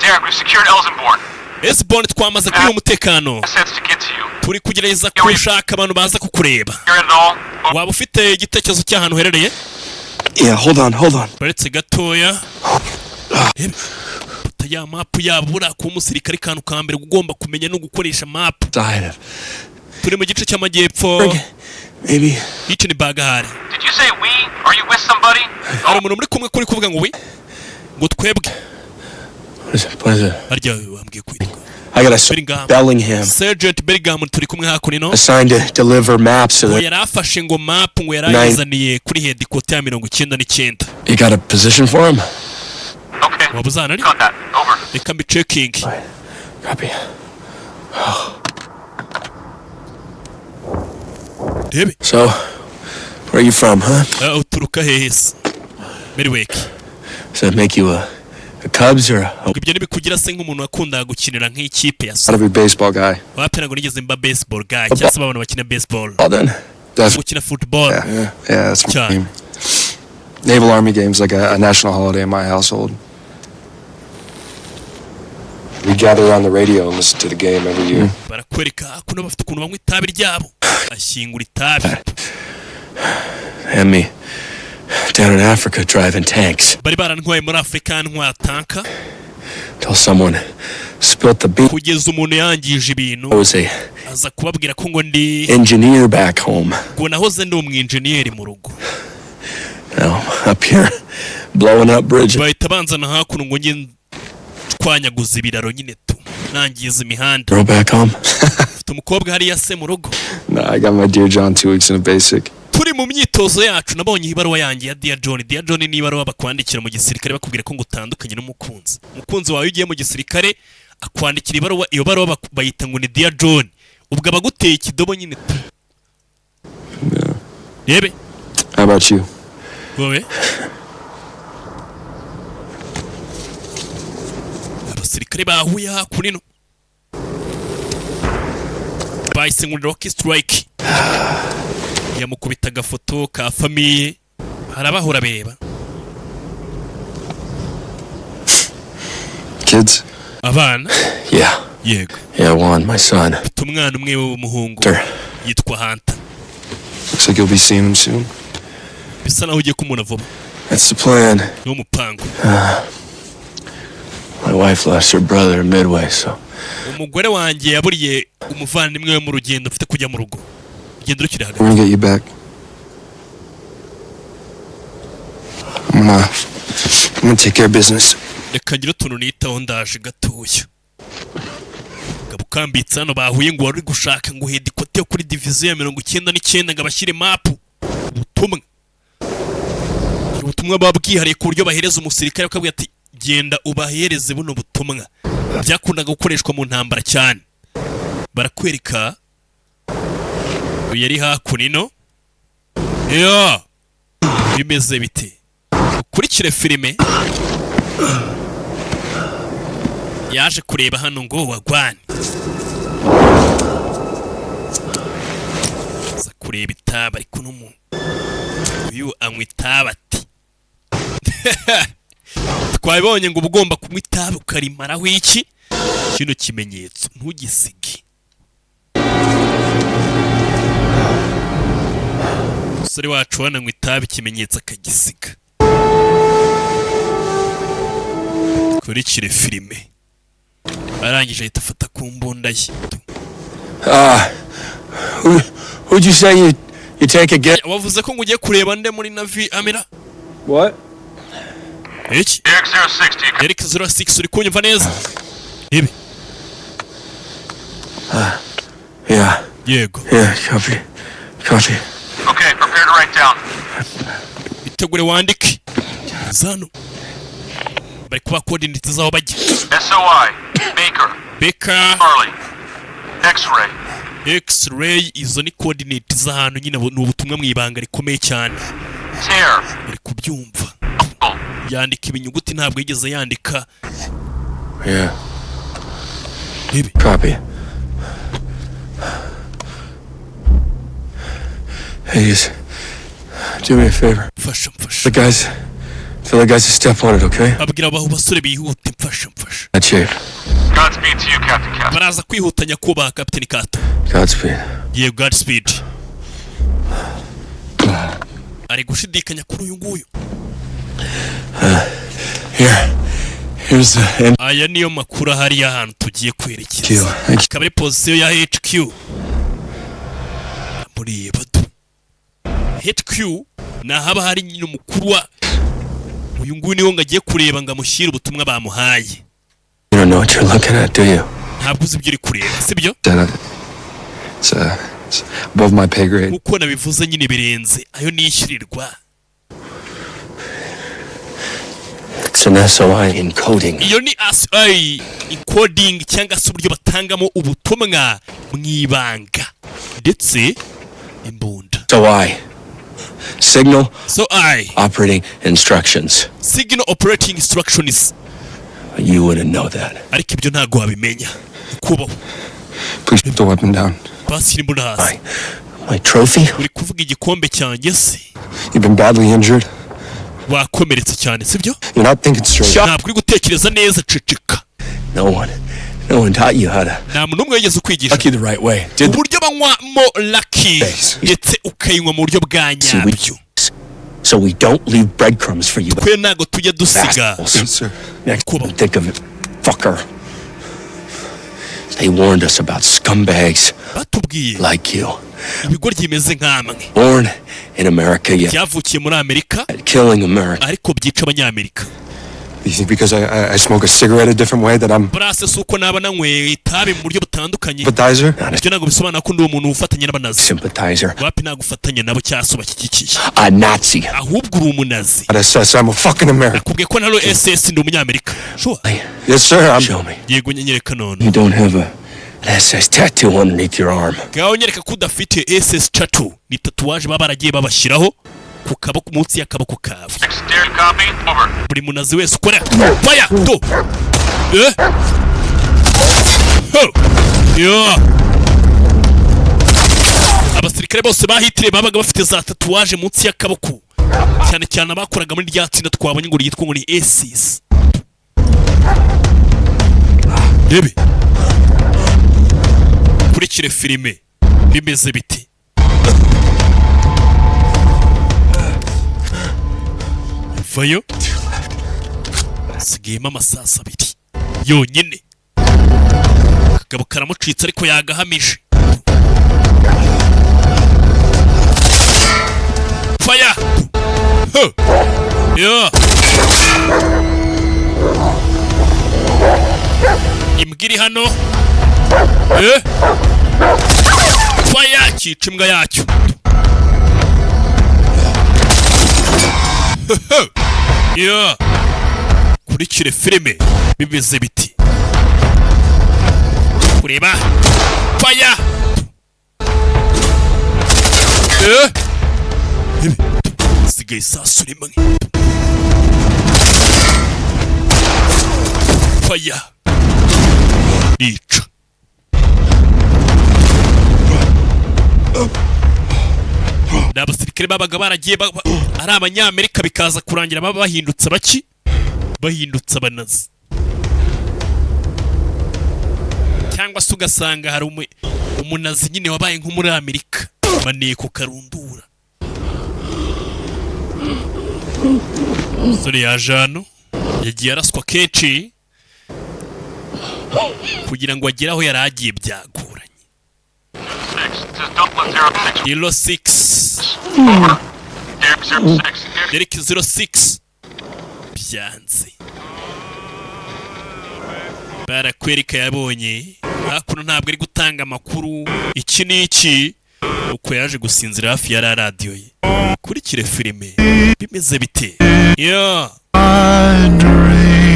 Derek, we've secured Elsenborn. Elsenborn twamaze kuri umutekano. Assets to get to you. Turi kugerageza kushaka abantu baza kukureba. Waba ufite igitekerezo cy'ahantu herereye? Yeah, hold on. Baretse gatoya. Ya map yabo bura ku musirikare kantu kambere ugomba kumenya no gukoresha map. Turi mu gice cy'amajyepfo. Maybe. Iki ni bagahari. Did you say we? Are you with somebody? Hari umuntu muri kumwe kuri kuvuga ngo we? Ngo twebwe. What is it? Arya wambwiye kwitwa. I got a Bellingham. Sergeant Bellingham turi kumwe hakuno. Assigned to deliver maps to the. Yarafashe ngo map ngo yarayizaniye kuri headquarter ya 99. You got a position for him? Okay. Wabuzana ari? Got that. Over. Reka mbi checking. Copy. Debe. So, where are you from, huh? Uturuka hehese. Meriweki. Does that make you a Cubs or a... Ibyo nibikugira se nk'umuntu wakunda gukinira nk'ikipe ya I'll be a baseball guy. Wapera ngo nigeze mba baseball guy cyangwa se babona bakina baseball. Well then. Gukina football. Yeah, that's my team. Naval Army games like a national holiday in my household. We gather on the radio and listen to the game every year. Barakwereka kuno bafite ukuntu banywa itabi ryabo. Ashyingura itabi. And me down in Africa driving tanks. Bari barantwaye muri Afrika ntwa tanka. Till someone spilt the beans. Kugeza umuntu yangije ibintu. I was a aza kubabwira ko ngo ndi engineer back home. Ngo nahoze ndi umwengineer mu rugo. Now up here blowing up bridges. Bahita banzana hakuno ngo nge twanyaguza ibiraro nyine tu nangiza imihanda. Girl back home. Umukobwa hari yase mu rugo. Nah, I got my Dear John 2 weeks in a basic. Turi mu myitozo yacu nabonye ibaruwa yanjye ya Dear John. Dear John ni ibaruwa bakwandikira mu gisirikare bakubwira ko ngutandukanye n'umukunzi. Umukunzi wawe ugiye mu gisirikare akwandikira ibaruwa, iyo baruwa bayita ngo ni Dear John. Ubwo abaguteye ikidobo nyine tu. Yebe. How about you? Wowe? Abasirikare bahuye hakunino. Bahise ngo Rocky Strike. Yamukubita agafoto ka famiye harabahura beba kids? Abana? Yeah. Yego. Yeah, one, my son. Umwana umwe w'umuhungu yitwa Hunter. Looks like you'll be seeing him soon. Bisa naho ugiye kumubona vuba. That's the plan. No mupango. My wife lost her brother midway, so. Umugore wanjye yaburiye umuvandimwe we mu rugendo mfite kujya mu rugo. Rugendo rukiri hagati. I'm gonna get you back. I'm gonna take care of business. Reka ngire utuntu nitaho ndaje gatoya. Gabukambitse hano bahuye ngo wari gushaka ngo hedikote yo kuri division ya 99 ngo abashyire map. Ubutumwa babwihariye ku buryo bahereza umusirikare bakabwira ati genda ubahereze buno butumwa. Byakundaga gukoreshwa mu ntambara cyane. Barakwereka yari hakunino. Yo. Bimeze bite? Kurikire filime. Yaje kureba hano ngo wagwane. Za kureba itaba ariko n'umu. Uyu anywa itaba ati. Twabonye ngo ubugomba kunywa itaba ukarimaraho iki? Kino kimenyetso ntugisige. Umusore wacu wananywa itabi ikimenyetso akagisiga. Kurikire filime. Arangije ahita afata ku mbunda ye. Who'd you say you take again? Wavuze ko ngugiye kureba nde muri Navi Amira? What? Iki? Eric 06 uri kunyumva neza? Ibi. Yeah. Yego. Yeah, copy. Okay, prepare to write down. Itegure wandike. Zano. Bari kuba coordinate zaho bajye. SOI, Baker. Charlie. X-ray. X-ray izo ni coordinate z'ahantu nyine n'ubutumwa mwibanga rikomeye cyane. Tear. Bari kubyumva. Yandika ibinyuguti ntabwo yigeze yandika. Yeah. Ibi. Copy. Hey, just do me a favor. Mfasha. Tell the guys to step on it, okay? Abwira abaho basore bihute mfasha. That shape. Godspeed to you, Captain Cato. Baraza kwihutanya kubaha Captain Cato. Godspeed. Yeah, Godspeed. Ari gushidikanya kuri uyu nguyu. Here's the aya niyo makuru hari y'ahantu tugiye kwerekeza. Ikaba ari position ya HQ. Muri batu. HQ na haba hari nyine umukuru wa uyu nguyu niwo ngagiye kureba ngamushyira ubutumwa bamuhaye. You don't know what you're looking at, do you? Ntabwo uzi ibyo uri kureba, sibyo? It's above my pay grade. Uko nabivuze nyine birenze ayo nishyurirwa. It's an SOI encoding. Iyo ni SOI encoding cyangwa se uburyo batangamo ubutumwa mwibanga ndetse imbunda. SOI. Signal SOI operating instructions. Signal operating instructions. You wouldn't know that. Ariko ibyo ntago wabimenya. Kubaho. Please put the weapon down. Basira imbunda hasi. My trophy? Uri kuvuga igikombe cyanjye se? You've been badly injured. Wakomeretse cyane sibyo? You're not thinking straight. Ntabwo uri gutekereza neza ceceka. No one taught you how to. Nta muntu umwe yigeze ukwigisha. Lucky the right way. Uburyo banywamo lucky ndetse ukayinywa mu buryo bwa nyabyo. So we don't leave breadcrumbs for you. Kwe ntago tujya dusiga. Next think of it, fucker. They warned us about scumbags like you. Ibigoryi bimeze nk'amwe. Born in America, yet byavukiye muri Amerika killing America. Ariko byica abanyamerika. You think because I smoke a cigarette a different way that I'm Brase suko naba nanyweye itabi mu buryo butandukanye. Sympathizer? Ibyo ntago bisobanura ko ndi umuntu ufatanya n'abanazi. Sympathizer. Wapi nagufatanya nabo cyaso bakikikiye. A Nazi. Ahubwo uri umunazi. I'm a fucking American. Kubwiye ko nalo SS ndi umunyamerika. Sure. Yes sir. Show me. Yego nyereka none. You don't have an SS tattoo underneath your arm. Gaho nyereka ko udafite SS tattoo. Ni tatuwaje baba baragiye babashyiraho ku kaboko munsi y'akaboko kawe. Buri munazi wese ukora fire do. Yo. Abasirikare bose bahitire babaga bafite za tatuwaje munsi y'akaboko. Cyane abakoraga muri rya tsinda twabonye ngo yitwa ngo ni SS. Rebe kurikire filime bimeze biti vayo sigema amasasa abiri yonyine akagabo karamucitse ariko yagahamije fire yeah imbwiri hano fire kica imbwa yacyo yeah kurikire filime bimeze biti kureba fire sigaye isasu rimwe fire rica n'abasirikare babaga baragiye ari abanyamerika bikaza kurangira baba bahindutse baki bahindutse abanazi cyangwa se ugasanga hari umunazi nyine wabaye nko muri Amerika maneko karundura umusore yaje hano yagiye araswa kenshi kugira ngo agere aho yari agiye byagoranye 06 Derek 06 byanze barakwereka yabonye hakuno ntabwo ari gutanga amakuru iki n'iki uko yaje gusinzira hafi ya radio ye kurikire filime bimeze bite yo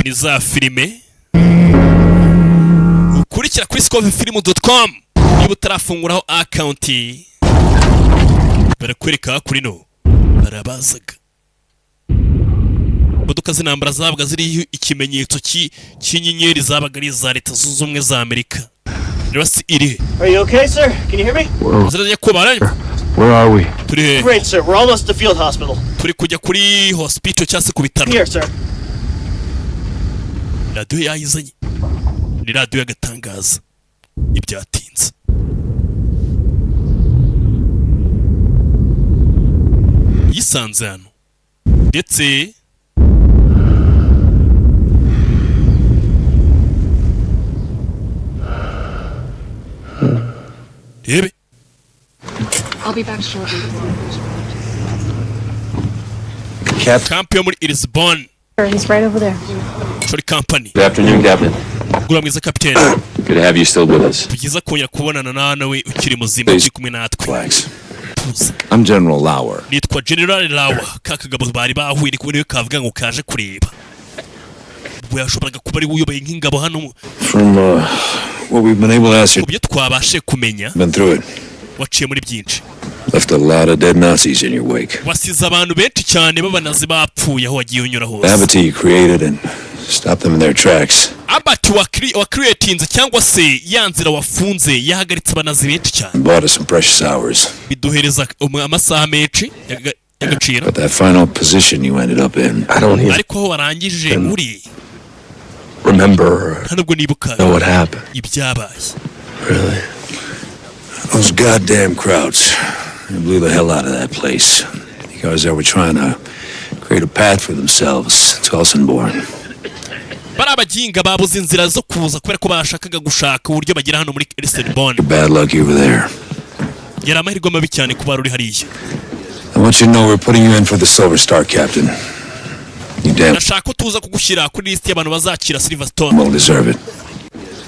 ni za filime ukurikira kuri sikovfilm.com niba utarafunguraho account barakwereka kuri no barabazaga imodoka z'intambara zabaga ziriho ikimenyetso cy'inyenyeri zabaga ari za Leta Zunze Ubumwe za Amerika. Are you okay, sir? Can you hear me? Where are we? Great, sir. We're almost at the field hospital. Turi kujya kuri hospital cyase ku bitaro. Here, sir. Radio yayizanye. Ni radio y'agatangaza. Ibyatinze. Yisanze hano. Ndetse I'll be back shortly. Campion muri Lisbon. He's right over there. Sorry, company. Good afternoon, Captain. Gura mwiza Captain. Good to have you still with us. Tugiza kongera kubonana nawe ukiri muzima uri kumwe natwe. I'm General Lauer. Nitwa General Lauer. Kakagabo bari bahuye ni kubera kavuga ngo kaje kureba. Bwashoboraga kuba ari uyoboye nk'ingabo hano. From what we've been able to ask you. Kubyo twabashe kumenya. Been through it. Waciye muri byinshi. Left a lot of dead Nazis in your wake. Wasize abantu benshi cyane babanazi bapfuye aho wagiye unyura hose. Abati you created and stopped them in their tracks. Abati wa creatinze cyangwa se yanzira wafunze yahagaritse abanazi benshi cyane. Bought us some precious hours. Biduhereza amasaha menshi yagacira. But that final position you ended up in, I don't even ariko warangije uri remember. Ntabwo nibuka. Know what happened? Ibyabaye. Really? Those goddamn crowds. They blew the hell out of that place because they were trying to create a path for themselves to Elsenborn. Barabaginga babuze inzira zo kuza kubera ko bashakaga gushaka uburyo bagira hano muri Elsenborn. Bad luck you were there. Yari amahirwe mabi cyane kuba uri hariya. I want you to know we're putting you in for the Silver Star, Captain. You damn Nashaka tuza kugushyira kuri list y'abantu bazakira Silver Star. Well deserve it.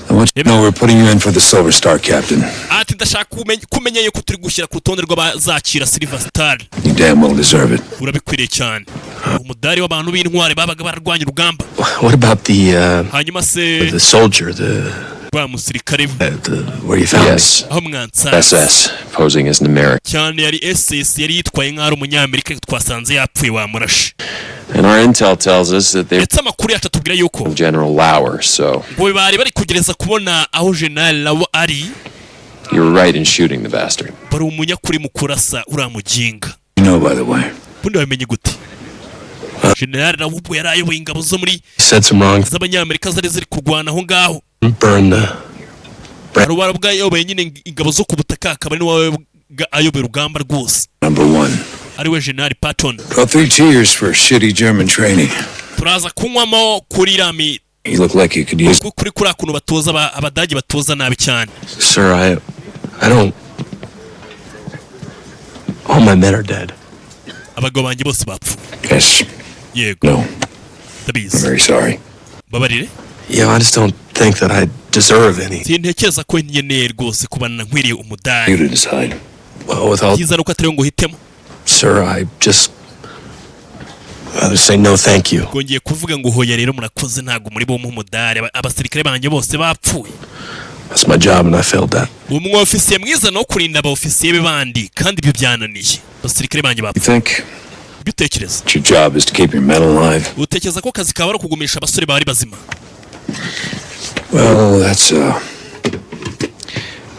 I want you to know we're putting you in for the Silver Star, Captain. Ati ndashaka kumenya yuko turi gushyira ku rutonde rw'abazakira Silver Star. You damn well deserve it. Urabikwiriye cyane. Umudari w'abantu b'intware babaga bararwanya urugamba. What about the hanyuma se the soldier, wa musirikare where you found yes. aho mwansa SS posing as an American. cyane yari SS yari yitwaye nk'ari umunyamerika twasanze yapfuye wamurashe. And our intel tells us that they're amakuru yacu atubwira yuko General Lauer, so ngo bari kugereza kubona aho General Lauer ari. You were right in shooting the bastard. Bari umunyakuri mu kurasa uramuginga. You know, by the way. Bundi wamenye gute? General Lauer yari ayoboye ingabo zo muri said some wrong z'abanyamerika zari ziri kurwana aho ngaho. burn the... Arubara bwayoboye nyine ingabo zo ku butaka akaba ni wawe ayobera urugamba rwose. Number 1. Ariwe General Patton. Well, 3 cheers for shitty German training. Turaza kunywamo kuri rami. You look like you could use... Kuri kuno batoza abadage batoza nabi cyane. Sir, I don't... All my men are dead. Abagabo banjye bose bapfu. Yes. Yego. No. Tabizi. I'm very sorry. Babarire? Yeah, I just don't think that I deserve any. Sintekereza ko nkeneye rwose kubana nkwiriye umudari. You to decide. Well, without... Kiza nuko atari ngo hitemo. Sir, I just... I'd say no thank you. Ngongeye kuvuga ngo hoya rero murakoze ntago muri bo mu mudari abasirikare banjye bose bapfuye. That's my job and I failed that. Umwe ofisiye mwiza no kurinda aba ofisiye be bandi kandi ibyo byananiye. Abasirikare banjye bapfuye. You think? Bitekereza. Your job is to keep your men alive. Utekereza ko kazi kawe ari kugumisha abasore bari bazima. Well,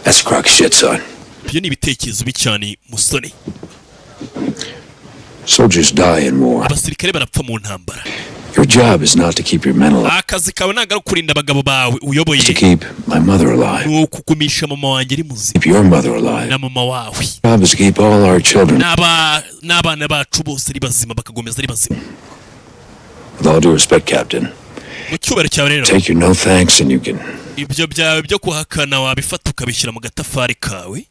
that's crock shit, son. Byo ni bitekerezo bicyane musone. Soldiers die in war. Abasirikare barapfa mu ntambara. Your job is not to keep your men alive. Akazi kawe ntago ari kurinda abagabo bawe uyoboye. To keep my mother alive. No kugumisha mama wanjye ari muzima. Keep your mother alive. Na mama wawe. Your job is to keep all our children. N'abana bacu bose ari bazima bakagomeza ari bazima. With all due respect, Captain. Mu cyubahiro cyawe rero. Take your no thanks and you can... Ibyo byawe byo kuhakana wabifata ukabishyira mu gatafari kawe.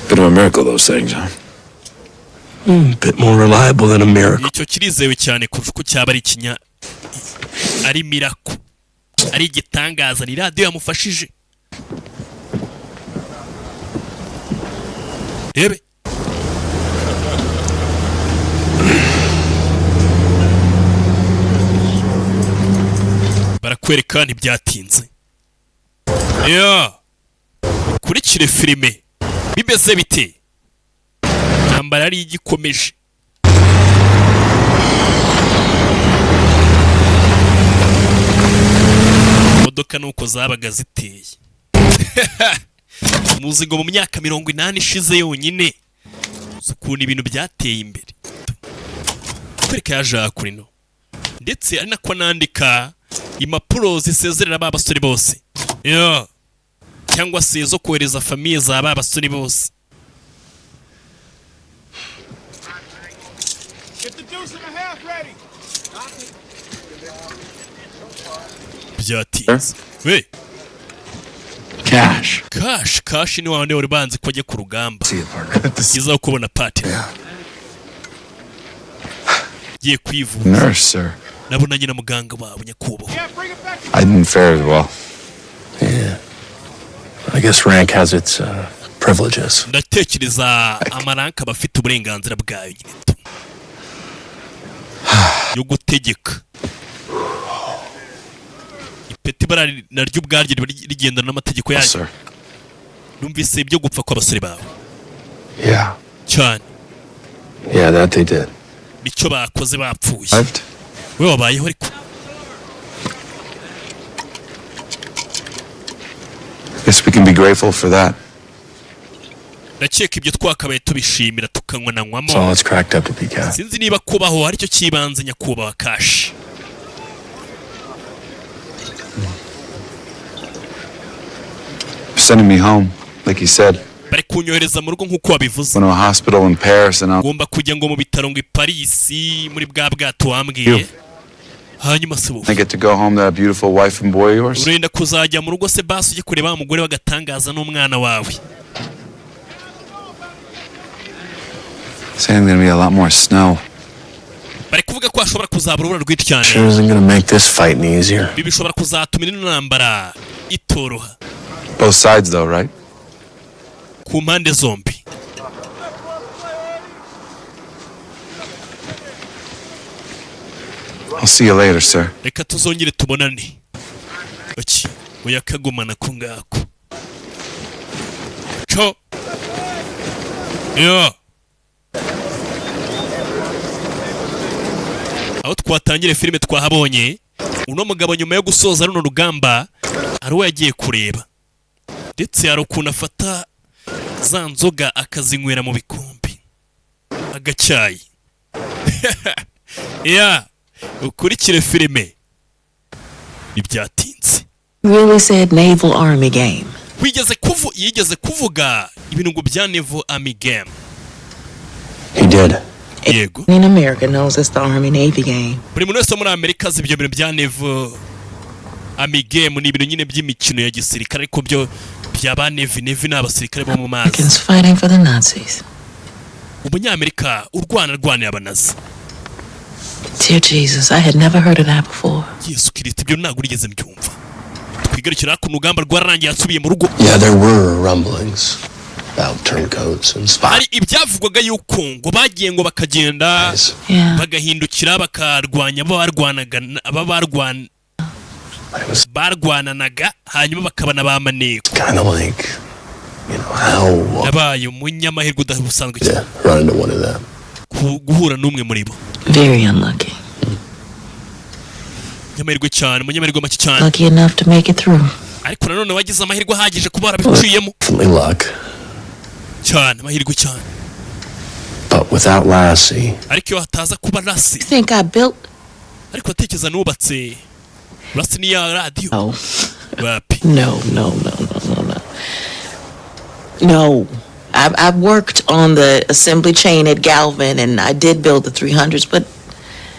Bit of a miracle, those things, huh? A bit more reliable than a miracle. Icyo kirizewe cyane kurusha uko cyaba ari miracle. Ari igitangaza ni radio yamufashije. Rebe. Barakwereka ntibyatinze. Kurikire filime. Bimeze bite? Ntambara ari igikomeje. Imodoka nuko zabaga ziteye. Muzi ngo mu myaka 80 ishize yonyine ukuntu ibintu byateye imbere. Kwereka yaje kurino. Ndetse ari nako nandika impapuro zisezerera aba basore bose. Cyangwa se zo kohereza famiye za aba basore bose. Byatinze. We. Cash ni wande uri banze ko ajye ku rugamba. Kiza kubona party. Giye kwivuza. Nurse, sir. Nabonanye na muganga wawe nyakubo. I didn't fare as well. Yeah. I guess rank has its privileges. Ndatekereza amaranka bafite uburenganzira bwayo nyine. Yo gutegeka. Ipeti barari naryo ubwaryo rigendana n'amategeko yayo. Numvise ibyo gupfa kw'abasore bawe. Yeah. Cyane. Yeah, that they did. Nicyo bakoze bapfuye. We wabayeho ariko. Guess we can be grateful for that. Ndakeka ibyo twakabaye tubishimira tukanywa na nywamo. So it's cracked up to be cat. Sinzi niba kubaho aricyo kibanze nyakubaha Cash. Sending me home, like you said. Bari kunyohereza mu rugo nkuko wabivuze. Went to a hospital in Paris and ngomba kujya ngo mu bitaro ngo i Paris muri bwa bwato wambwiye. Hanyuma se I get to go home to that beautiful wife and boy of yours. Urenda kuzajya mu rugo se basi ujye kureba umugore wagatangaza n'umwana wawe. Saying there's gonna be a lot more snow. Bari kuvuga ko ashobora kuzabura urubura rwinshi cyane. Sure isn't gonna make this fight any easier. Bibi bishobora kuzatuma ino ntambara itoroha. Both sides though, right? Ku mpande zombi. I'll see you later, sir. Reka tuzongere tubonane. Oki, uyakagumana ku ngako. Cho. Aho twatangire filime twahabonye, uno mugabo nyuma yo gusoza runo rugamba, ari we yagiye kureba. Ndetse hari ukuntu afata za nzoga akazinywera mu bikombe. Agacyayi. ukurikire filime ibyatinze. Really said Naval Army game. Yigeze kuvuga ibintu ngo bya Naval Army game. He did. Yego. In America knows it's the Army Navy game. Buri muntu wese muri Amerika azi ibyo bintu bya Naval Army game ni ibintu nyine by'imikino ya gisirikare ariko byo byaba Navy n'abasirikare bo mu mazi. Americans fighting for the Nazis. Umunyamerika urwanira abanazi. Dear Jesus, I had never heard of that before. Yesu Kristo ibyo ntabwo urigeze mbyumva. Twigarukira ku rugamba rwararangiye asubiye mu rugo. Yeah, there were rumblings about turncoats and spies. Hari ibyavugwaga yuko ngo bagiye ngo bakagenda bagahindukira bakarwanya barwananaga hanyuma bakabana bamaneko. Kind of like, you know, how nabaye umunyamahirwe udasanzwe cyane. Run into one of them. Guhura n'umwe muri bo. Very unlucky. Nyamahirwe cyane, umunyamahirwe make cyane. Lucky enough to make it through. Ariko nanone wagize amahirwe ahagije kuba warabiciyemo. Luck. Cyane, amahirwe cyane. But without Lassie. Ariko iyo hataza kuba Lassie. You think I built? Ariko atekereza nubatse. Lassie ni ya radio. No. Wapi. No. No. I've worked on the assembly chain at Galvin and I did build the 300s, but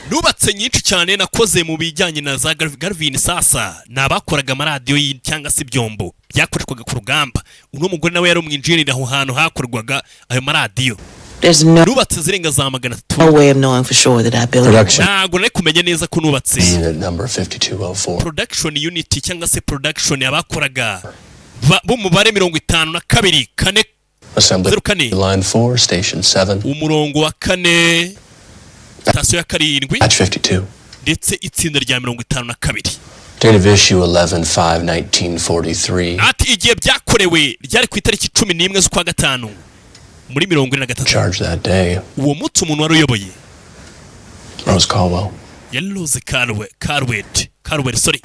nubatse nyinshi cyane nakoze mu bijyanye na za Galvin sasa nabakoraga amaradiyo cyangwa se ibyombo byakoreshwaga ku rugamba. Uno mugore nawe yari umwinjirira aho hantu hakorwaga ayo maradiyo. Nubatse zirenga za 300. No way of knowing for sure that I built it. Ntabwo nari kumenya neza ko nubatse. Unit number 5204. Production unit cyangwa se production yabakoraga bo mubare 52 kane. Assembly line 4 station 7. Umurongo wa 4 station ya 7 batch 52. Ndetse itsinda rya 52. Date of issue 11/5/1943. Ati igihe byakorewe ryari ku itariki 11 z'ukwa gatanu muri 43. Charge that day. Uwo munsi umuntu wari uyoboye Rose Caldwell. Rose Caldwell, sorry.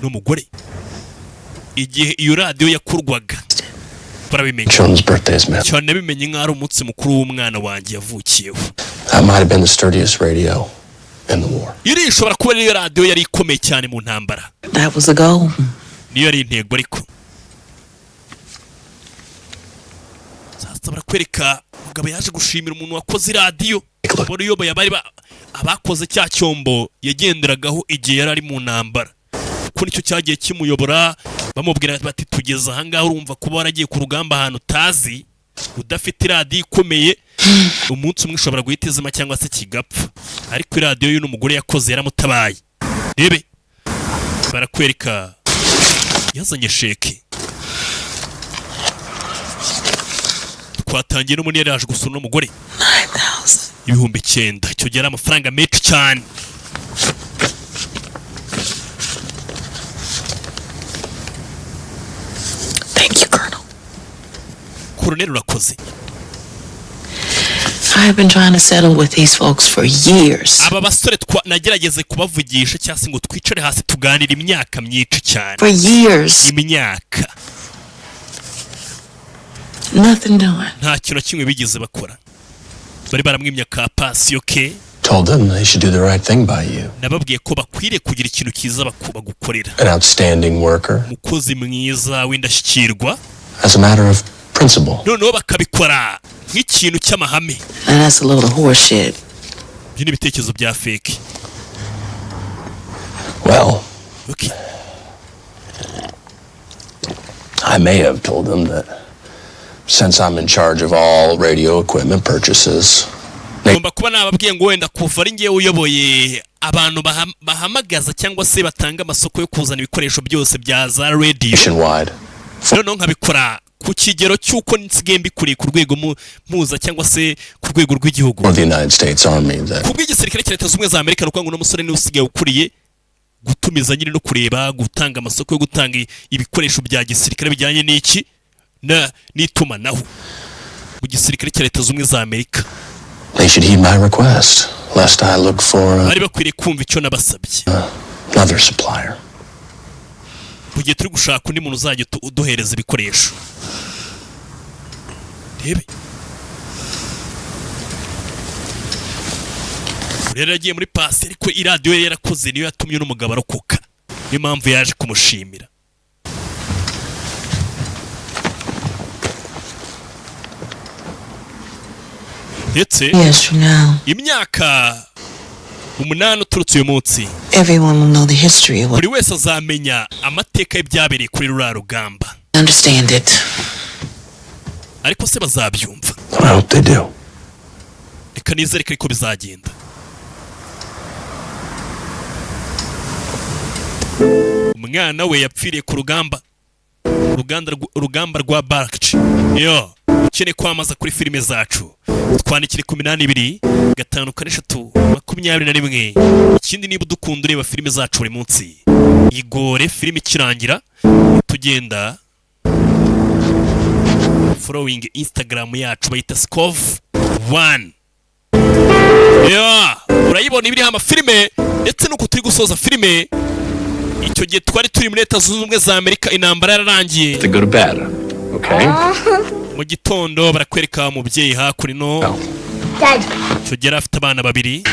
N'umugore. Igihe iyo radio yakurwaga John's birthday is met. Cyane bimenye nk'ari umunsi mukuru w'umwana wanjye yavukiyeho. That might have been the sturdiest radio in the war. Iri ishobora kuba iyo radio yari ikomeye cyane mu ntambara. That was a goal. Niyo yari intego ariko. Sasa barakwereka mugabo yaje gushimira umuntu wakoze radio. Bari uyoboye abari abakoze cya cyombo yagenderagaho igihe yari ari mu ntambara. Ko nicyo cyagiye kimuyobora bamubwira bati tugeze aha ngaho urumva kuba waragiye ku rugamba ahantu utazi udafite radio ikomeye umunsi umwe ushobora guhitezema cyangwa se kigapfa. Ariko radio y'uno mugore yakoze yaramutabaye. Rebe barakwereka yazanye sheke. Twatangiye no muri yaraje gusura n'umugore 9,000 icyo gihe amafaranga menshi cyane. Thank you, Colonel. Colonel urakoze. I've been trying to settle with these folks for years. Aba basore nagerageze kubavugisha cyangwa ngo twicare hasi tuganira imyaka myinshi cyane. For years. Imyaka. Nothing doing. Nta kintu kimwe bigeze bakora. Bari baramwimya ka pasi okay. Told them they should do the right thing by you. Nababwiye ko bakwiriye kugira ikintu kiza bagukorera. An outstanding worker. Mukozi mwiza w'indashyikirwa. As a matter of principle. No bakabikora nk'ikintu cy'amahame. And that's a load of horse shit. Byo ni bitekerezo bya fake. Well. Okay. I may have told them that since I'm in charge of all radio equipment purchases. Ngomba kuba nababwiye ngo wenda kuva ari ngiye uyoboye abantu bahamagaza cyangwa se batanga amasoko yo kuzana ibikoresho byose bya za radio. No nkabikora ku kigero cy'uko nsigaye mbikuriye ku rwego muza cyangwa se ku rwego rw'igihugu. The United States Army. Kubw'igisirikare cya Leta Zunze Ubumwe za Amerika ruko ngo n'umusore ni usigaye ukuriye gutumiza nyine no kureba gutanga amasoko yo gutanga ibikoresho bya gisirikare bijyanye n'iki n'itumanaho mu gisirikare cya Leta Zunze Ubumwe za Amerika. They should heed my request, lest I look for bari bakwiriye kumva icyo nabasabye. Another supplier. Bugiye turi gushaka undi muntu uzajya uduhereza ibikoresho. Rebe. rero yagiye muri pasi ariko iradiyo ye yarakoze niyo yatumye n'umugabo arokoka, niyo mpamvu yaje kumushimira. ndetse imyaka 8 uturutse uyu munsi buri wese azamenya amateka y'ibyabereye kuri ruriya rugamba. ariko se bazabyumva? reka nizere ko bizagenda. umwana we yapfiriye ku rugamba rwa BARATI. yo ukeneye kwamaza kuri filime zacu twandikire ku 825321. ikindi niba udukunda ureba filime zacu buri munsi, igore filime ikirangira tugenda following Instagram yacu bayita Sikov 1. urayibona ibiriho amafilime ndetse nuko turi gusoza filime. icyo gihe twari turi muri Leta Zunze Ubumwe za Amerika, intambara yararangiye. mu gitondo barakwereka umubyeyi hakurino icyo gihe afite abana babiri.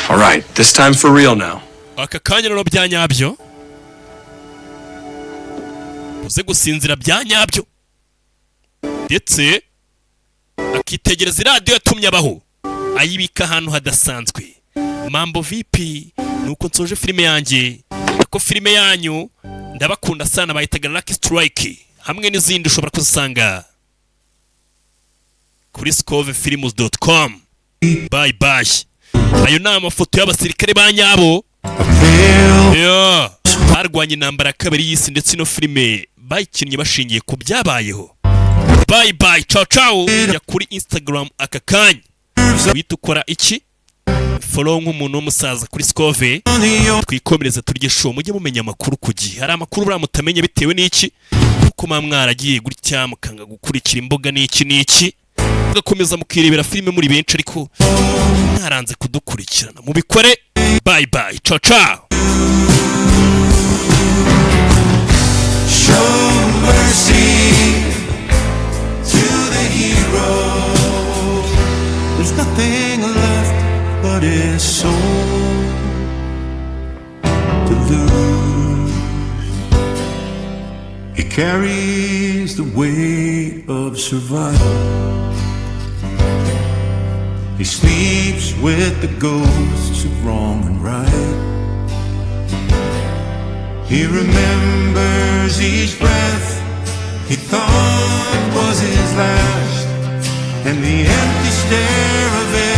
All right, this time for real now. aka kanya rero bya nyabyo uze gusinzira bya nyabyo, ndetse akitegereza iradiyo yatumye abaho, ayibika ahantu hadasanzwe. Mambo vipi, nuko nsoje filime yanjye, ako filime yanyu ndabakunda sana, bayitaga Lucky Strike, hamwe n'izindi ushobora kuzisanga kuri sikovefilms.com. bye bye. ayo ni amafoto y'abasirikare ba nyabo barwanye intambara ya kabiri y'isi, ndetse no filime bayikinnye bashingiye ku byabayeho. bye bye, ciao ciao. ya kuri Instagram aka kanya wita ukora iki, follow nk'umuntu w'umusaza kuri Sikove, twikomereza turye show. mujye mumenya amakuru ku gihe, hari amakuru buramutamenya bitewe n'iki, kuko mwaragiye gutya mukanga gukurikira imboga n'iki mugakomeza mukirebera filime muri benshi, ariko mwaranze kudukurikirana. mubikore. bye bye, ciao ciao. Show mercy to the hero. There's nothing left but his soul to lose. He carries the weight of survival. He sleeps with the ghosts of wrong and right. He remembers each breath he thought was his last, and the empty stare of it.